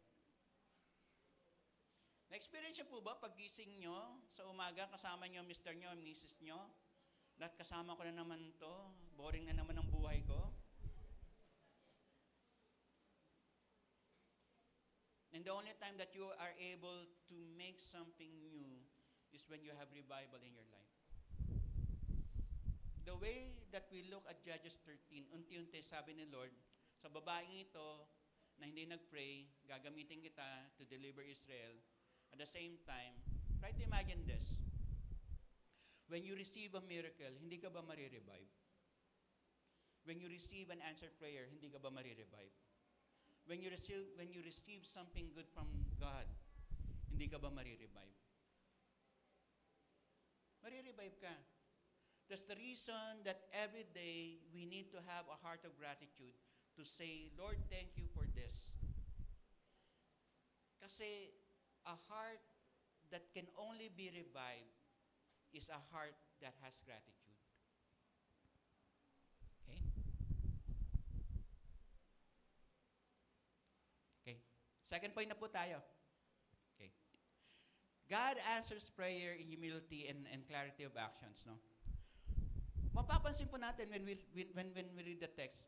Na-experience po ba pag-gising nyo sa umaga, kasama nyo Mr. nyo, Mrs. nyo? Lahat kasama ko na naman to, boring na naman ang buhay ko. And the only time that you are able to make something new is when you have revival in your life. The way that we look at Judges 13, unti-unti sabi ni Lord, sa babaeng ito na hindi nag-pray, gagamitin kita to deliver Israel. At the same time, try to imagine this. When you receive a miracle, hindi ka ba marirevive? When you receive an answered prayer, hindi ka ba marirevive? When you receive something good from God, hindi ka ba marirevive? Marirevive ka. That's the reason that every day we need to have a heart of gratitude to say, Lord, thank you for this. Kasi a heart that can only be revived is a heart that has gratitude. Okay? Okay. Second point na po tayo. Okay. God answers prayer in humility and clarity of actions, no? Mapapansin po natin when we read the text,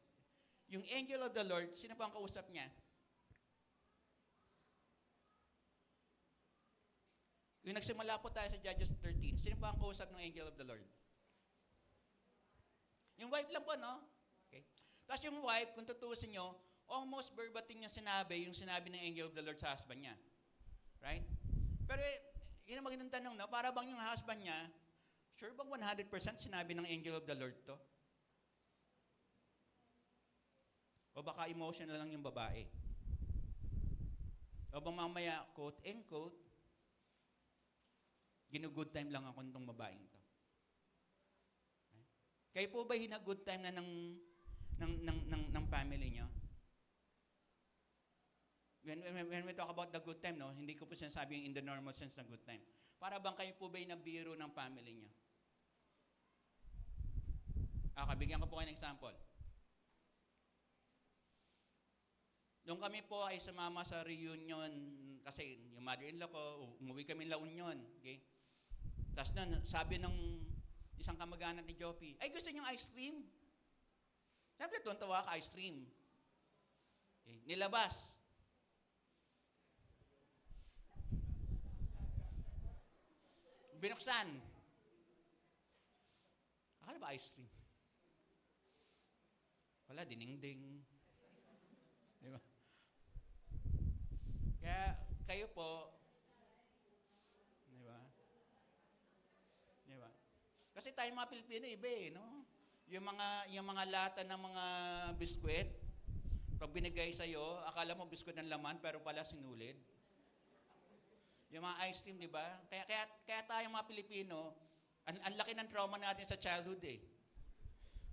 yung angel of the Lord, sino po ang kausap niya? Yung nagsimula po tayo sa Judges 13, sino po ang kausap ng angel of the Lord? Yung wife lang po, no? Okay. Tapos yung wife, kung tutusin nyo, almost verbatim niya sinabi yung sinabi ng angel of the Lord sa husband niya. Right? Pero yun ang magandang tanong, no? Para bang yung husband niya, sure bang 100% sinabi ng angel of the Lord to? O baka emotional lang yung babae? O bang mamaya, quote and quote, ginu-good time lang ako nitong babaeng to? Right? Kayo po ba hina-good time na ng family nyo? When we talk about the good time, no, hindi ko po sinasabi yung in the normal sense na good time. Para bang kayo po ba nabiro ng family nyo? Bigyan ko po kayo ng example. Nung kami po ay sumama sa reunion, kasi yung mother-in-law ko, umuwi kami La Union. Okay? Tapos na, sabi ng isang kamag-anak ni Joppy, ay gusto niyong ice cream? Siyempre, tuwan-tawa ka, ice cream. Okay? Nilabas. Binuksan. Akala ba ice cream? Wala, dinengdeng. Di ba? Kaya kayo po, di ba? Di ba? Kasi tayo mga Pilipino, iba no? Yung mga lata ng mga biskwit, pag binigay sa'yo, akala mo biskwit ng laman, pero pala sinulid. Yung mga ice cream, di ba? Kaya tayo mga Pilipino, ang laki ng trauma natin sa childhood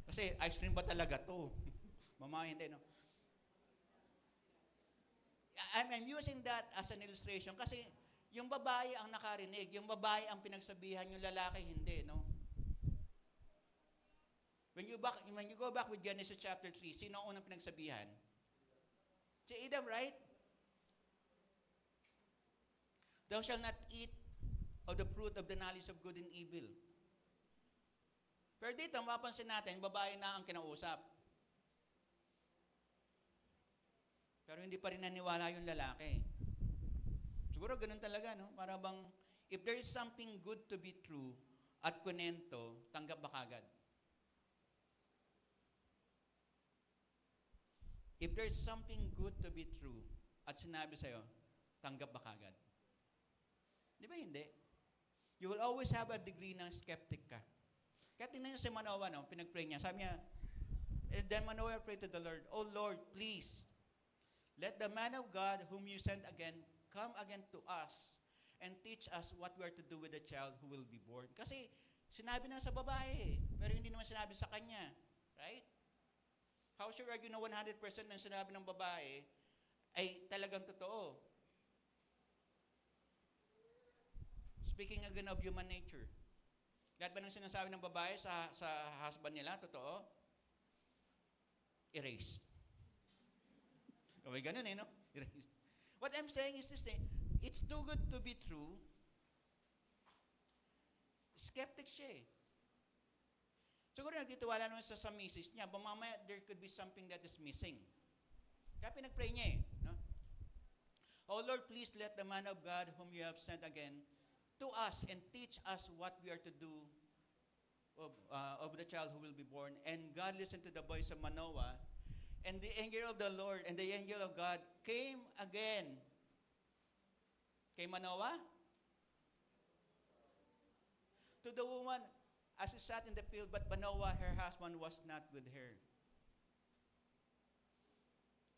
Kasi ice cream ba talaga to? Mama, hindi, no? I'm using that as an illustration kasi yung babae ang nakarinig, yung babae ang pinagsabihan, yung lalaki hindi, no? When you go back with Genesis chapter 3, sino ang unang pinagsabihan? Si Adam, right? Thou shalt not eat of the fruit of the knowledge of good and evil. Pero dito, mapapansin natin, babae na ang kinausap. Pero hindi pa rin naniwala yung lalaki. Siguro ganun talaga, no? Para bang, if there is something good to be true at kunento, tanggap ba kagad? If there is something good to be true at sinabi sa'yo, tanggap ba kagad? Di ba hindi? You will always have a degree ng skeptic ka. Kaya tingnan niyo si Manoah, no? Pinag-pray niya. Sabi niya, then Manoah prayed to the Lord, "Oh Lord, please, let the man of God whom you sent again come again to us and teach us what we are to do with the child who will be born." Kasi sinabi na sa babae, pero hindi naman sinabi sa kanya. Right? How sure are you na 100% ng sinabi ng babae ay talagang totoo? Speaking again of human nature, lahat ba ng sinasabi ng babae sa husband nila, totoo? Erase. Okay, ganun no? Erase. What I'm saying is this thing, it's too good to be true. Skeptic siya eh. Siguro nagtitiwala naman sa misis niya, but mamaya there could be something that is missing. Kaya pinag-pray niya eh. No? "Oh Lord, please let the man of God whom you have sent again to us and teach us what we are to do of the child who will be born." And God listened to the voice of Manoah, and the angel of the Lord and the angel of God came again. Kay Manoah? To the woman as she sat in the field, but Manoah, her husband, was not with her.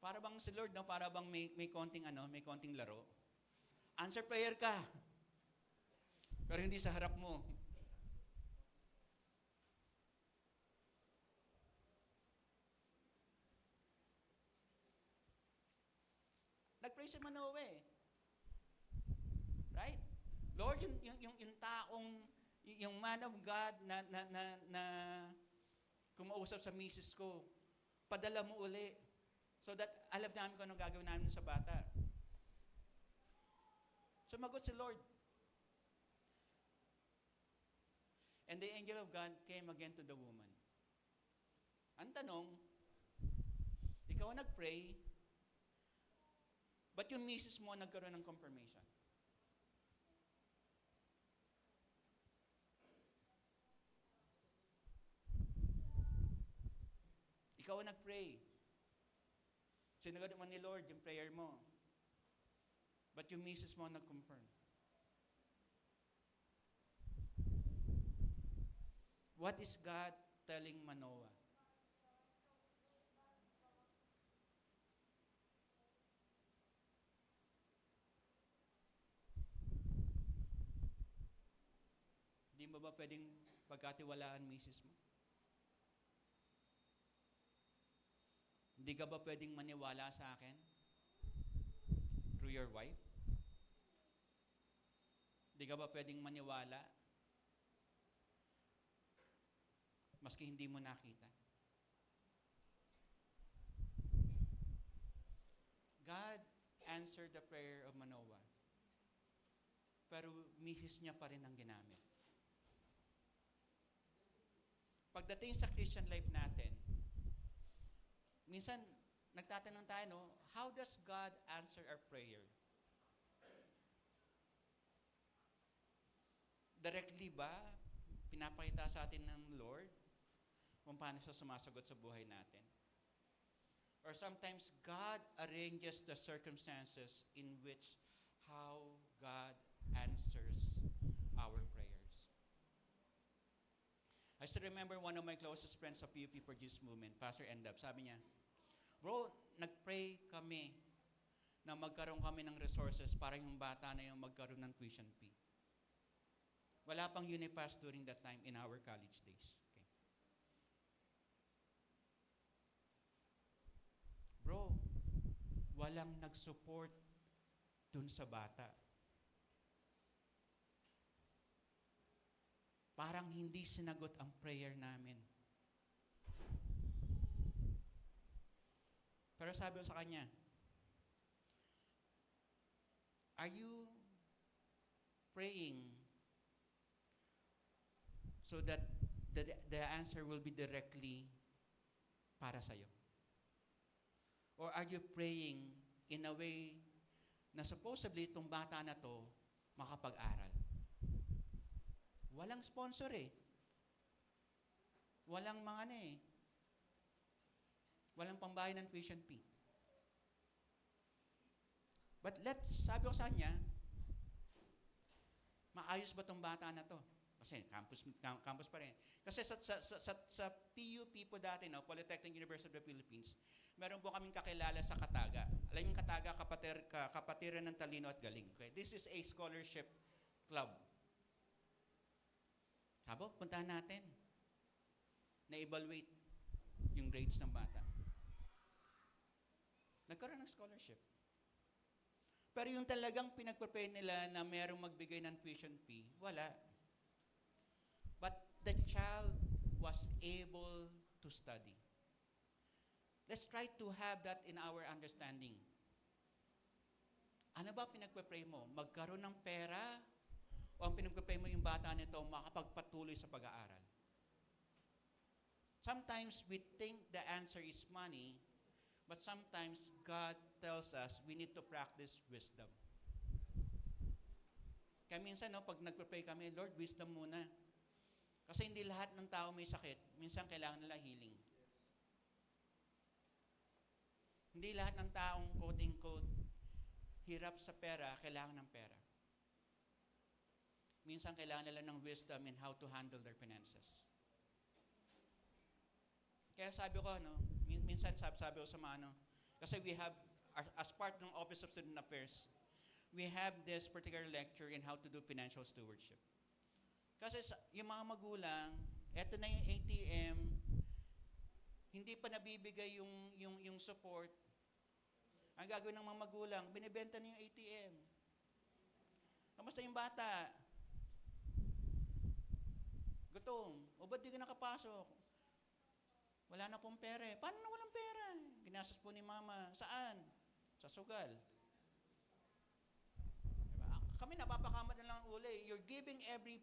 Para bang si Lord, no? Para bang may konting may konting laro. Answer prayer ka. Pero hindi sa harap mo. Nag-pray si Manoah eh. Right? Lord, yung taong, yung man of God na kumausap sa misis ko, padala mo uli. So that alam namin kung anong gagawin namin sa bata. Sumagot si Lord. And the angel of God came again to the woman. Ang tanong, ikaw ang nag-pray, but yung misis mo nagkaroon ng confirmation. Ikaw ang nag-pray. Sinagot mo ni Lord yung prayer mo. But yung misis mo nag-confirm. What is God telling Manoah? Hindi mo ba pwedeng pagkatiwalaan misis mo? Hindi ka ba pwedeng maniwala sa akin? Through your wife? Hindi ka ba pwedeng maniwala? Maski hindi mo nakita. God answered the prayer of Manoah. Pero misis niya pa rin ang ginamit. Pagdating sa Christian life natin, minsan, nagtatanong tayo, no, how does God answer our prayer? Directly ba, pinapakita sa atin ng Lord kung paano siya sumasagot sa buhay natin? Or sometimes, God arranges the circumstances in which how God answers our prayers. I still remember one of my closest friends sa PUP for Jesus Movement, Pastor Endap, sabi niya, "Bro, nag-pray kami na magkaroon kami ng resources para yung bata na yung magkaroon ng tuition fee." Wala pang Unipass during that time in our college days. Okay. Bro, walang nag-support dun sa bata. Parang hindi sinagot ang prayer namin. Pero sabi ko sa kanya, "Are you praying so that the answer will be directly para sa'yo? Or are you praying in a way na supposedly itong bata na to makapag-aral. Walang sponsor eh. Walang mga walang pambayad ng tuition fee. But sabi ko sa kanya, maayos ba tong bata na to? Kasi campus pa rin. Kasi sa PUP po dati, Polytechnic University of the Philippines, meron po kaming kakilala sa Kataga. Alam yung Kataga, kapatiran ng talino at galing. Okay? This is a scholarship club. Sabo, puntahan natin. Na-evaluate yung grades ng bata. Nagkaroon ng scholarship. Pero yung talagang pinag-prepare nila na merong magbigay ng tuition fee, wala. But the child was able to study. Let's try to have that in our understanding. Ano ba pinag-prepare mo? Magkaroon ng pera? O ang pinag-prepare mo yung bata nito makapagpatuloy sa pag-aaral? Sometimes we think the answer is money, but sometimes God tells us we need to practice wisdom. Kaya minsan, pag nag-pray kami, Lord, wisdom muna. Kasi hindi lahat ng tao may sakit. Minsan kailangan nila healing. Hindi lahat ng taong quote-unquote hirap sa pera, kailangan ng pera. Minsan kailangan nila ng wisdom in how to handle their finances. Kaya sabi ko, minsan sabi ko sa mga, kasi we have, as part ng Office of Student Affairs, we have this particular lecture in how to do financial stewardship. Kasi yung mga magulang, eto na yung ATM, hindi pa nabibigay yung support. Ang gagawin ng mga magulang, binibenta na yung ATM. Kamusta yung bata? Gutom. O ba't di ka nakapasok? Wala na pong pera eh. Paano na walang pera? Ginastos po ni mama. Saan? Sa sugal. Diba? Kami napapakamot na lang uli. You're giving every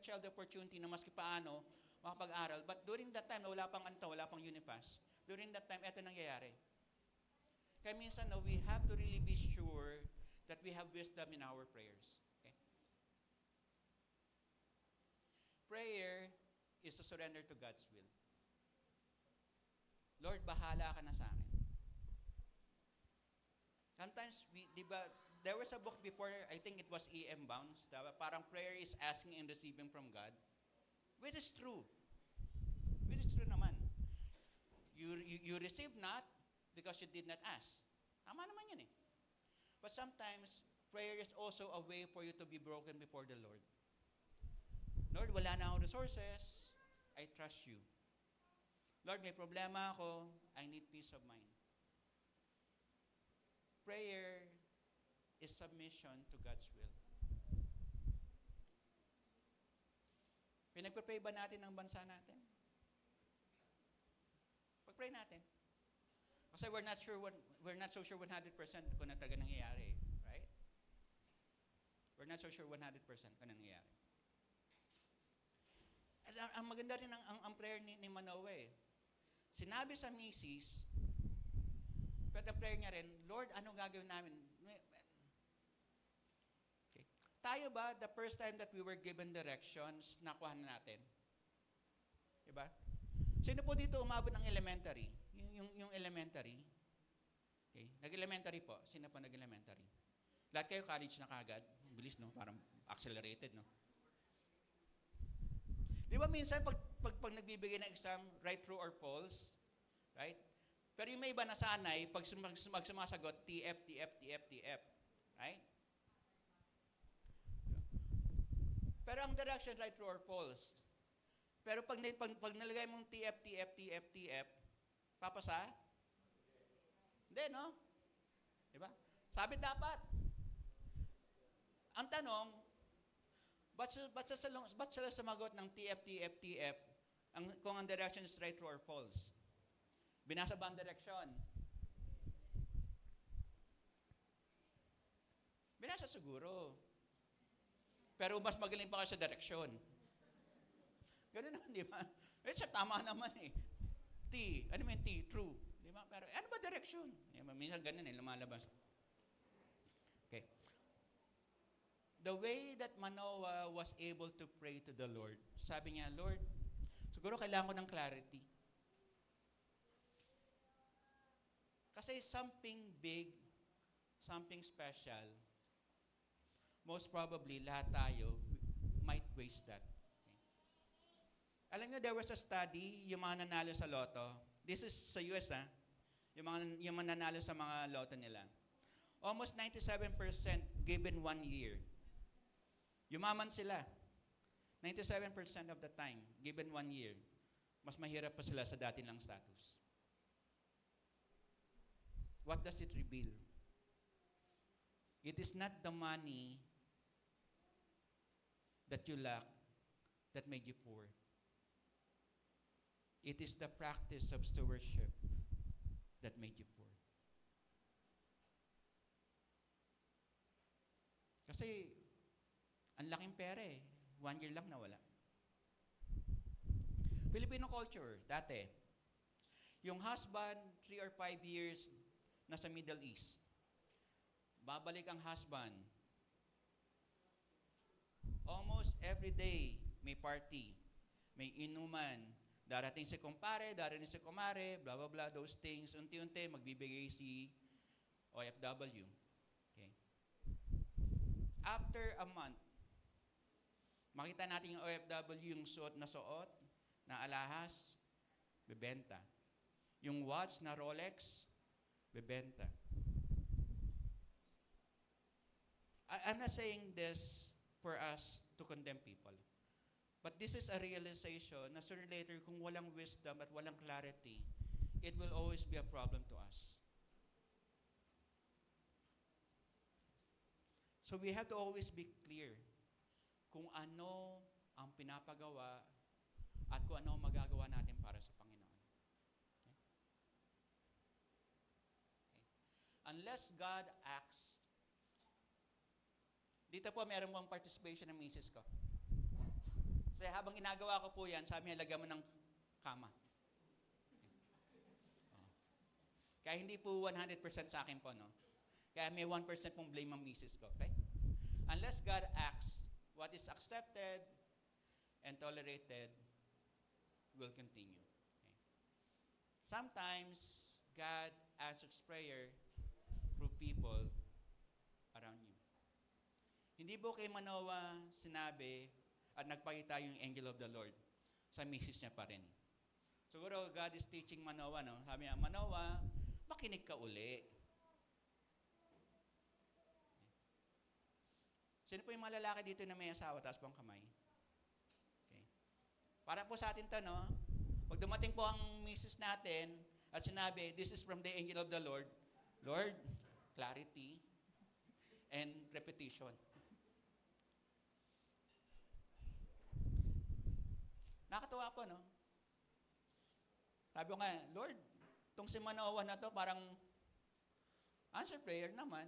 child the opportunity na maski paano makapag-aral. But during that time, wala pang wala pang Unipass. During that time, eto nangyayari. Kaya minsan, we have to really be sure that we have wisdom in our prayers. Okay? Prayer is to surrender to God's will. Lord, bahala ka na sa akin. Sometimes, there was a book before, I think it was E.M. Bounds, parang prayer is asking and receiving from God, which is true. Which is true naman. You receive not because you did not ask. Tama naman yun eh. But sometimes, prayer is also a way for you to be broken before the Lord. Lord, wala na akong resources. I trust you. Lord, may problema ako. I need peace of mind. Prayer is submission to God's will. Pinagpapray ba natin ang bansa natin? Pag-pray natin. Kasi we're not so sure 100% kung ano talaga nangyayari. Right? We're not so sure 100% kung ano nangyayari. Ang maganda rin ang prayer ni Manoa eh. Sinabi sa misis, pero ang prayer niya rin, Lord, ano gagawin namin? Okay. Tayo ba, the first time that we were given directions, nakuha na natin? Diba? Sino po dito umabot ng elementary? Yung elementary? Okay. Nag-elementary po. Sino po nag-elementary? Lahat kayo college na kagad. Bilis, no? Parang accelerated, no? Di ba minsan, pag nagbibigay ng exam, right, true, or false, right? Pero yung may iba nasanay, pag sumasagot, TF, TF, TF, TF. Right? Pero ang direction, right, true, or false. Pero pag nalagay mong TF, TF, TF, TF, papasa? Hindi, no? Diba? Sabi dapat. Ang tanong, ba't sila sumagot ng TF, TF, TF kung ang direction is right, true, or false? Binasa ba ang direction? Binasa siguro. Pero mas magaling pa kayo sa direction. Ganun naman, di ba? Siya tama naman eh. T, ano yung T? True. Di ba? Pero ano ba direction? Minsan ganun eh, lumalabas. Okay. the way that Manoah was able to pray to the Lord, sabi niya, Lord, siguro kailangan ko ng clarity. Kasi something big, something special, most probably, lahat tayo might waste that. Okay. Alam niyo, there was a study, yung mga nanalo sa loto. This is sa US, ha? Yung mga nanalo sa mga loto nila. Almost 97% given 1 year. Yumaman sila. 97% of the time, given 1 year. Mas mahirap pa sila sa dati lang status. What does it reveal? It is not the money that you lack that made you poor. It is the practice of stewardship that made you poor. Kasi, ang laking pera eh. 1 year lang nawala. Filipino culture, dati, yung husband, 3 or 5 years, nasa Middle East. Babalik ang husband. Almost every day, may party, may inuman, darating si kumpare, darating si kumare, blah, blah, blah, those things. Unti-unti, magbibigay si OFW. Okay. After a month, makita natin yung OFW, yung suot na alahas, bebenta. Yung watch na Rolex, bebenta. I'm not saying this for us to condemn people. But this is a realization na sooner or later, kung walang wisdom at walang clarity, it will always be a problem to us. So we have to always be clear kung ano ang pinapagawa at kung ano ang magagawa natin para sa Panginoon. Okay? Okay. Unless God acts, dito po meron pong participation ng misis ko. Kasi habang ginagawa ko po yan, sabi niya, lagyan mo ng kama. Oh. Kaya hindi po 100% sa akin po, no? Kaya may 1% pong blame ang misis ko, okay? Unless God acts, what is accepted and tolerated will continue. Okay? Sometimes, God answers prayer through people around you. Hindi po kay Manoah sinabi at nagpakita yung angel of the Lord. Sa misis niya pa rin. Siguro God is teaching Manoah, no? Sabi niya, Manoah, makinig ka uli. Sino po yung mga lalaki dito na may asawa, taas po ang kamay? Okay. Para po sa atin to, no? Pag dumating po ang misis natin at sinabi, this is from the angel of the Lord, Lord, clarity and repetition. Nakakatuwa po, no? Sabi ko nga, Lord, itong si Manoah na to parang answer prayer naman.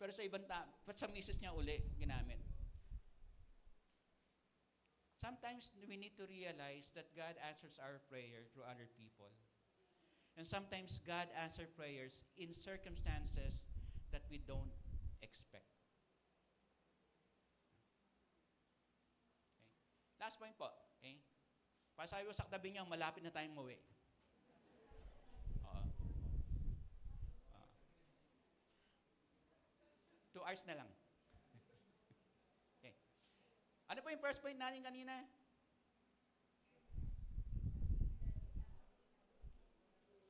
Pero sa ibang sa misis niya uli ginamit. Sometimes we need to realize that God answers our prayer through other people. And sometimes God answers prayers in circumstances that we don't expect. Okay. Last point po. Okay? Pasabi ko sa katabi niyo, malapit na tayong muwi. 2 hours na lang. Okay. Ano po yung first point natin kanina? Okay.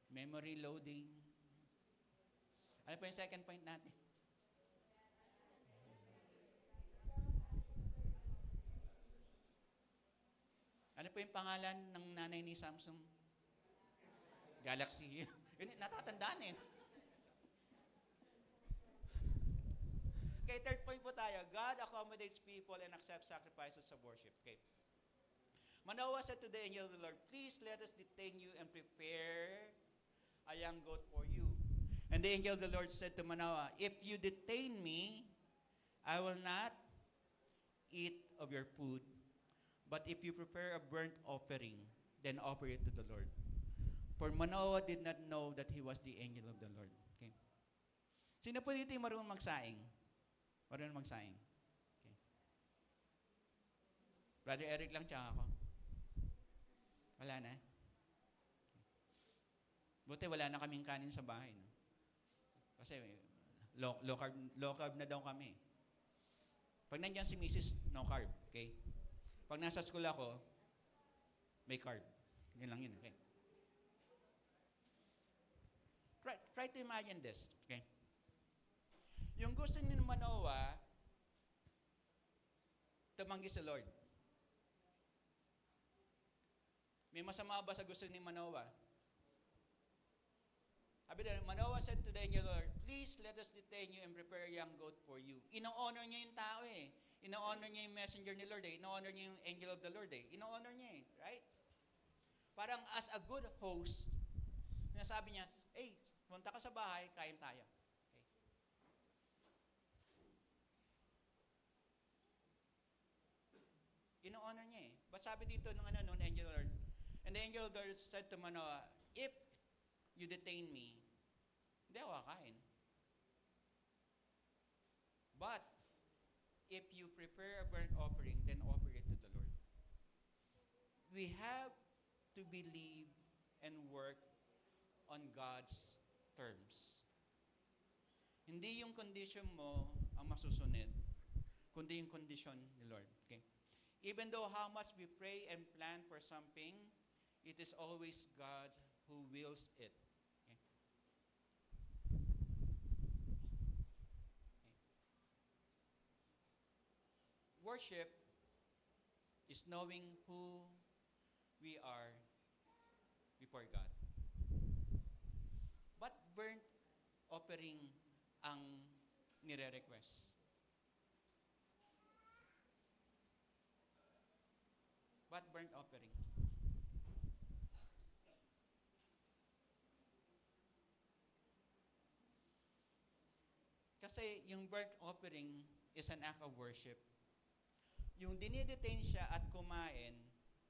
Memory loading. Ano po yung second point natin? Ano po yung pangalan ng nanay ni Samsung? Galaxy. Yun, natatandaan eh. Okay, third point po tayo. God accommodates people and accepts sacrifices of worship. Okay. Manoah said to the angel of the Lord, please let us detain you and prepare a young goat for you. And the angel of the Lord said to Manoah, if you detain me, I will not eat of your food. But if you prepare a burnt offering, then offer it to the Lord. For Manoah did not know that he was the angel of the Lord. Okay. Sino po dito yung marunong magsaing? Marunong magsaing. Okay. Brother Eric lang tsaka ako. Wala na. Buti wala na kaming kanin sa bahay. No? Kasi low carb na daw kami. Pag nandiyan si Mrs., no carb. Okay? Pag nasa school ako, may carb. Yun lang yun. Okay? Try to imagine this. Okay? Yung gusto ni Manoah, tumanggi sa Lord. May masama ba sa gusto ni Manoah? Sabi na, Manoah said to the angel Lord, please let us detain you and prepare a young goat for you. Ino-honor niya yung tao eh. Ino-honor niya yung messenger ni Lord eh. Ino-honor niya yung angel of the Lord eh. Ino-honor niya eh. Right? Parang as a good host, sinasabi niya, hey, punta ka sa bahay, kain tayo. Okay? Ino-honor niya eh. But sabi dito nung angel Lord, and the angel Lord said to Manoah, if you detain me, hindi ako kakain. But, if you prepare a burnt offering, then offer it to the Lord. We have to believe and work on God's terms. Hindi yung condition mo ang masusunod, kundi yung condition ni Lord. Okay? Even though how much we pray and plan for something, it is always God who wills it. Okay? Worship is knowing who we are before God. What burnt offering ang nire-request? What burnt offering? Kasi yung burnt offering is an act of worship. Yung dinidetain siya at kumain,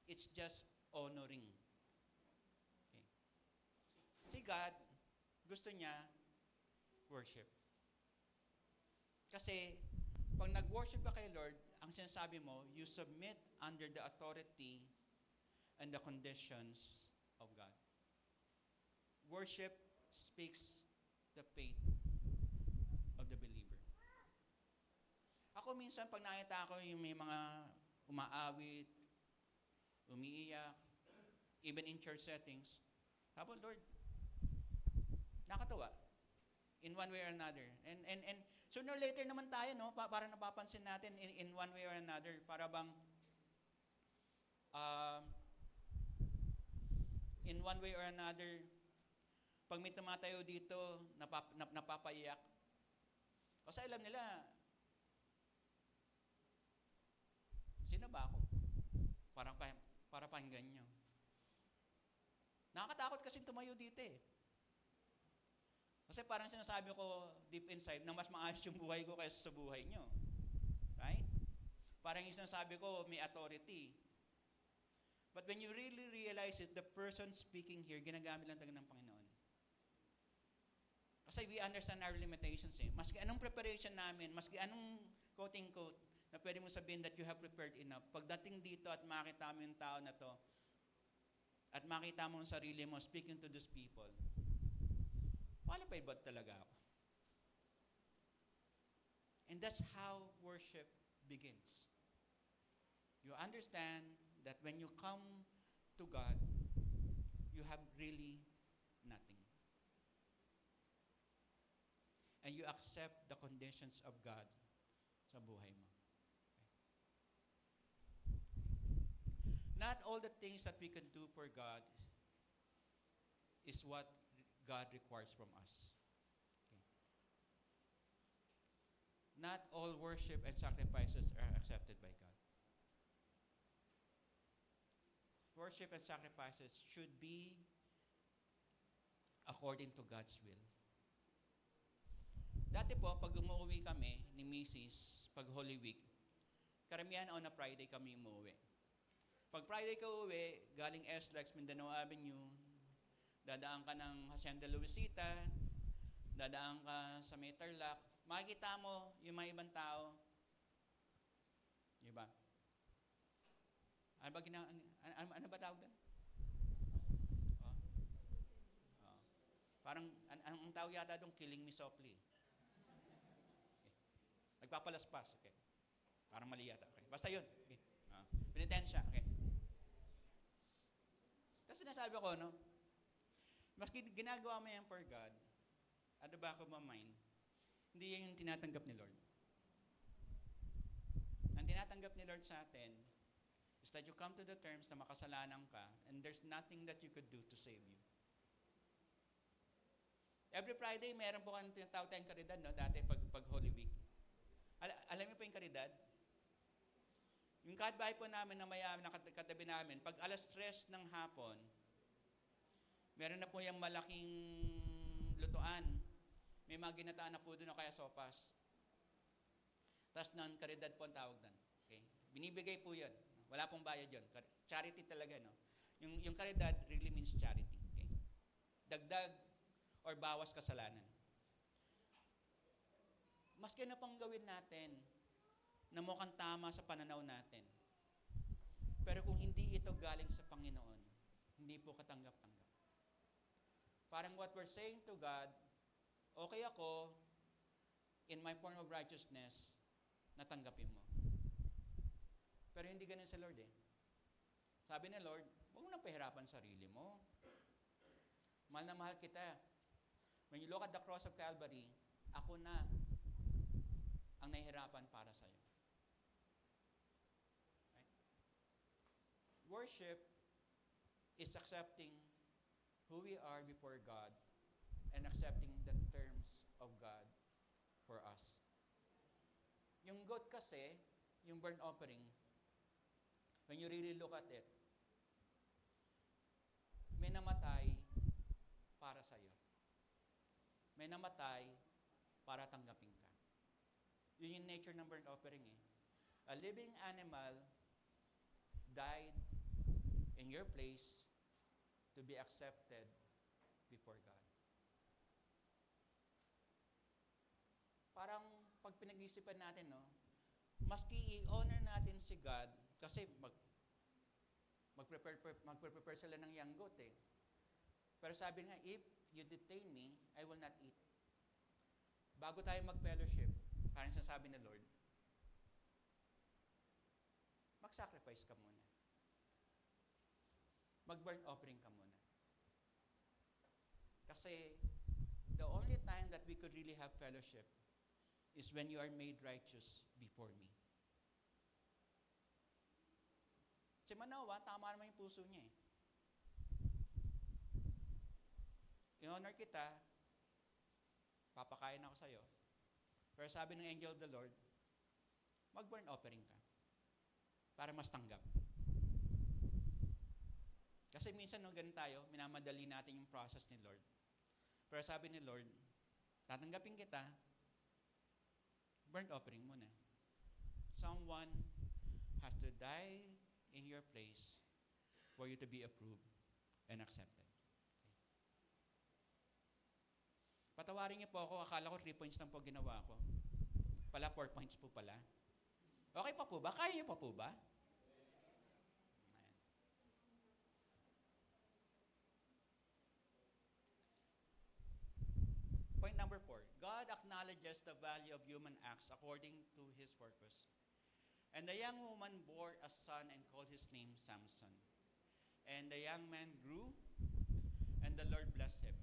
it's just honoring. Okay. Si God, gusto niya worship. Kasi, pag nag-worship ka kay Lord, ang sinasabi mo, you submit under the authority and the conditions of God. Worship speaks the faith of the believer. Ako minsan, pag nakita ko yung may mga umaawit, umiiyak, even in church settings, sabi, Lord, nakatawa. In one way or another. And sooner or later naman tayo, no? Para napapansin natin in one way or another. Para bang, in one way or another, pag may tumatayo dito, napapaiyak. Kasi alam nila, sino ba ako? Para pakinggan nyo. Nakakatakot kasi tumayo dito eh. Kasi parang sinasabi ko deep inside na mas maayos yung buhay ko kaysa sa buhay nyo. Right? Parang yung sinasabi ko may authority. But when you really realize it, the person speaking here, ginagamit lang talaga ng Panginoon. Kasi we understand our limitations eh. Maski anong preparation namin, maski anong quote-unquote, na pwede mo sabihin that you have prepared enough. Pagdating dito at makita mo yung tao na to, at makita mo ang sarili mo speaking to those people, qualified ba talaga ako? And that's how worship begins. You understand that when you come to God, you have really nothing. And you accept the conditions of God sa buhay mo. Not all the things that we can do for God is what God requires from us. Okay. Not all worship and sacrifices are accepted by God. Worship and sacrifices should be according to God's will. Dati po, pag umuwi kami ni Mrs., pag Holy Week, karamihan on a Friday kami umuwi. Pag Friday ka uwi, galing SLEX, Mindanao Avenue, dadaan ka ng Hacienda Luisita, dadaan ka sa may Tarlac, makikita mo yung mga ibang tao, di ba? Ano ba tawag doon? Oh, oh. Parang, ang tawag yata doon, killing me softly. Okay. Nagpapalaspas, okay. Parang mali yata, okay. Basta yun, okay. Penitensya, okay. Kasi nasabi ko, no? Maski ginagawa mo yan for God, at the back of my mind, hindi yan yung tinatanggap ni Lord. Ang tinatanggap ni Lord sa atin is that you come to the terms na makasalanan ka and there's nothing that you could do to save you. Every Friday, meron po kang tinatawag tayong karidad, no? Dati pag Holy Week. Alam niyo po yung karidad? Yung kadbahay po namin na mayaman, na katabi namin, pag alas 3 ng hapon, meron na po yung malaking lutuan. May mga ginataan na po doon o kaya sopas. Tapos ng karidad po ang tawag doon. Okay? Binibigay po yun. Wala pong bayad yun. Charity talaga, no? Yung karidad really means charity. Okay? Dagdag or bawas kasalanan. Maski na pang gawin natin na mukhang tama sa pananaw natin. Pero kung hindi ito galing sa Panginoon, hindi po katanggap-tanggap. Parang what we're saying to God, okay ako, in my form of righteousness, natanggapin mo. Pero hindi ganun sa Lord eh. Sabi ni Lord, huwag mo nang pahirapan sarili mo. Mahal na mahal kita. When you look at the cross of Calvary, ako na ang nahihirapan para sa'yo. Right? Worship is accepting who we are before God and accepting the terms of God for us. Yung goat kasi, yung burnt offering, when you really look at it, may namatay para sa'yo. May namatay para tanggapin ka. Yun yung nature ng burnt offering eh. A living animal died in your place to be accepted before God. Parang pag pinag-isipan natin, no, maski i-honor natin si God, kasi magprepare sila ng young goat eh. Pero sabi nga, if you detain me, I will not eat. Bago tayo mag-fellowship, parang sinasabi ni Lord, mag-sacrifice ka muna. Mag-burnt offering ka muna. Kasi the only time that we could really have fellowship is when you are made righteous before me. Si Manoah, tama naman yung puso niya eh. I-honor kita, papakain ako sa'yo. Pero sabi ng angel of the Lord, mag-burn offering ka para mas tanggap. Kasi minsan, no, ganun tayo, minamadali natin yung process ni Lord. Pero sabi ni Lord, tatanggapin kita, burnt offering muna. Someone has to die in your place for you to be approved and accepted. Patawarin niyo po ako, akala ko 3 points lang po ginawa ko. Pala 4 points po pala. Okay pa po ba? Kaya niyo pa po ba? Point number 4. God acknowledges the value of human acts according to His purpose. And the young woman bore a son and called his name Samson. And the young man grew, and the Lord blessed him.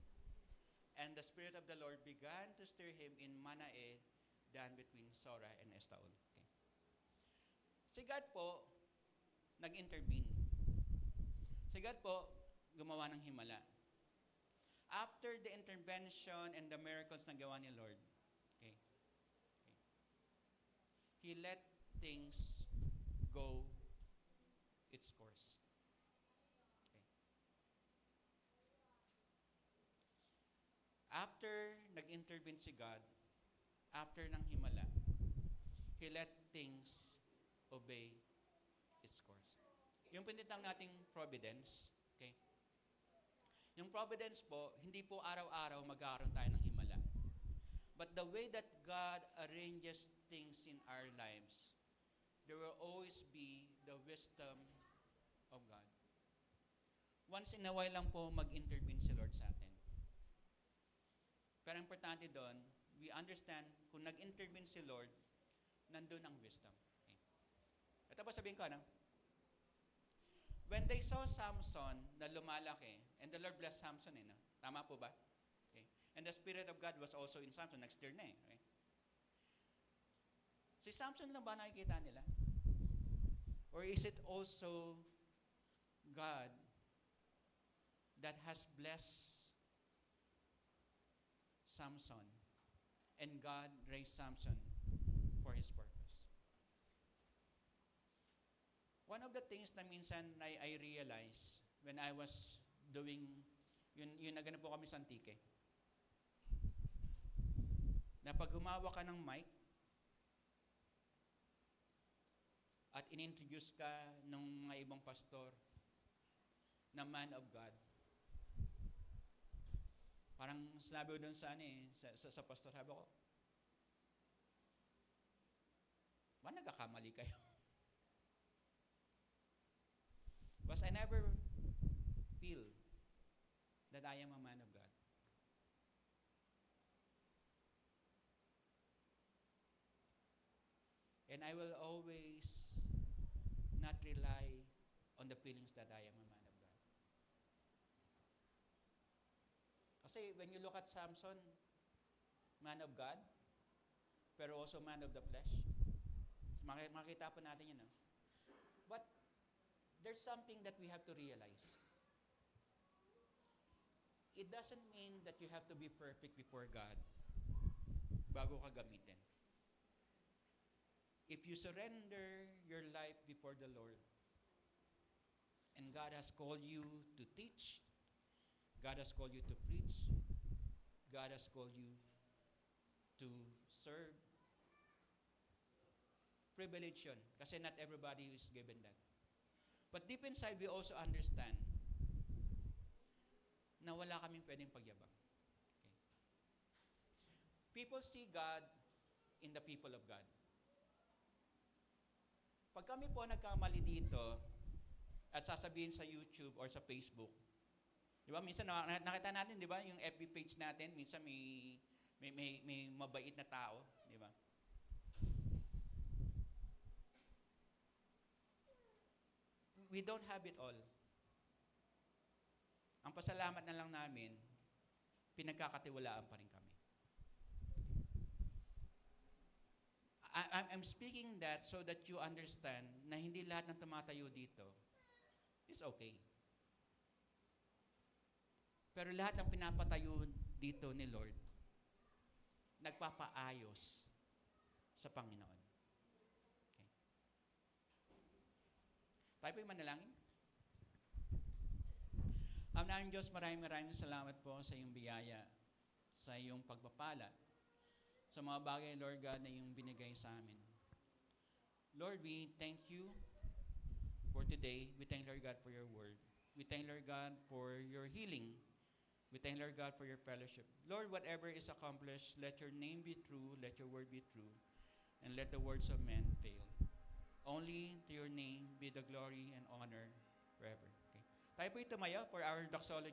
And the Spirit of the Lord began to stir him in Manaeh, Dan between Zorah and Estaol. Okay. Si God po, nag-intervene. Si God po, gumawa ng himala. After the intervention and the miracles na gawa ni Lord, okay, He let things go its course. Okay. After nag-intervene si God, after ng himala, He let things obey its course. Yung pinitang nating providence, okay? Yung providence po, hindi po araw-araw magkakaroon tayo ng himala. But the way that God arranges things in our lives, there will always be the wisdom of God. Once in a while lang po mag-intervene si Lord sa atin. Pero importante doon, we understand kung nag-intervene si Lord, nandun ang wisdom. Okay. Ito po sabihin ko, ano? When they saw Samson na lumalaki, and the Lord blessed Samson, no? Tama po ba? Okay. And the Spirit of God was also in Samson, nag-stir na Okay. Si Samson lang ba nakikita nila? Or is it also God that has blessed Samson and God raised Samson for His purpose? One of the things na minsan I realize when I was doing, yun naganap po kami sa Antique, na pag humawa ka ng mic at inintroduce ka ng mga ibang pastor na man of God, parang sinabi ko doon sa pastor, sabi ko, ba nagkakamali kayo? Because I never feel that I am a man of God. And I will always not rely on the feelings that I am a man of God. Kasi when you look at Samson, man of God, pero also man of the flesh, makikita po natin yun. But there's something that we have to realize. It doesn't mean that you have to be perfect before God bago ka gamitin. If you surrender your life before the Lord, and God has called you to teach, God has called you to preach, God has called you to serve, privilege yun, kasi not everybody is given that. But deep inside, we also understand na wala kaming pwedeng pagyabang. Okay. People see God in the people of God. Pag kami po nagkamali dito at sasabihin sa YouTube or sa Facebook, di ba, minsan nakita natin, di ba, yung FB page natin, minsan may mabait na tao, di ba? We don't have it all. Ang pasalamat na lang namin, pinagkakatiwalaan pa rin kami. I'm speaking that so that you understand na hindi lahat ng tumatayo dito is okay. Pero lahat ng pinapatayo dito ni Lord, nagpapaayos sa Panginoon. Okay. Tayo po yung manalangin. Aming Diyos, maraming salamat po sa iyong biyaya, sa iyong pagpapala, sa mga bagay, Lord God, na iyong binigay sa amin. Lord, we thank you for today. We thank Lord God for your word. We thank Lord God for your healing. We thank Lord God for your fellowship. Lord, whatever is accomplished, let your name be true, let your word be true, and let the words of men fail. Only to your name be the glory and honor forever. Okay. Tayo po itumayo for our doxology.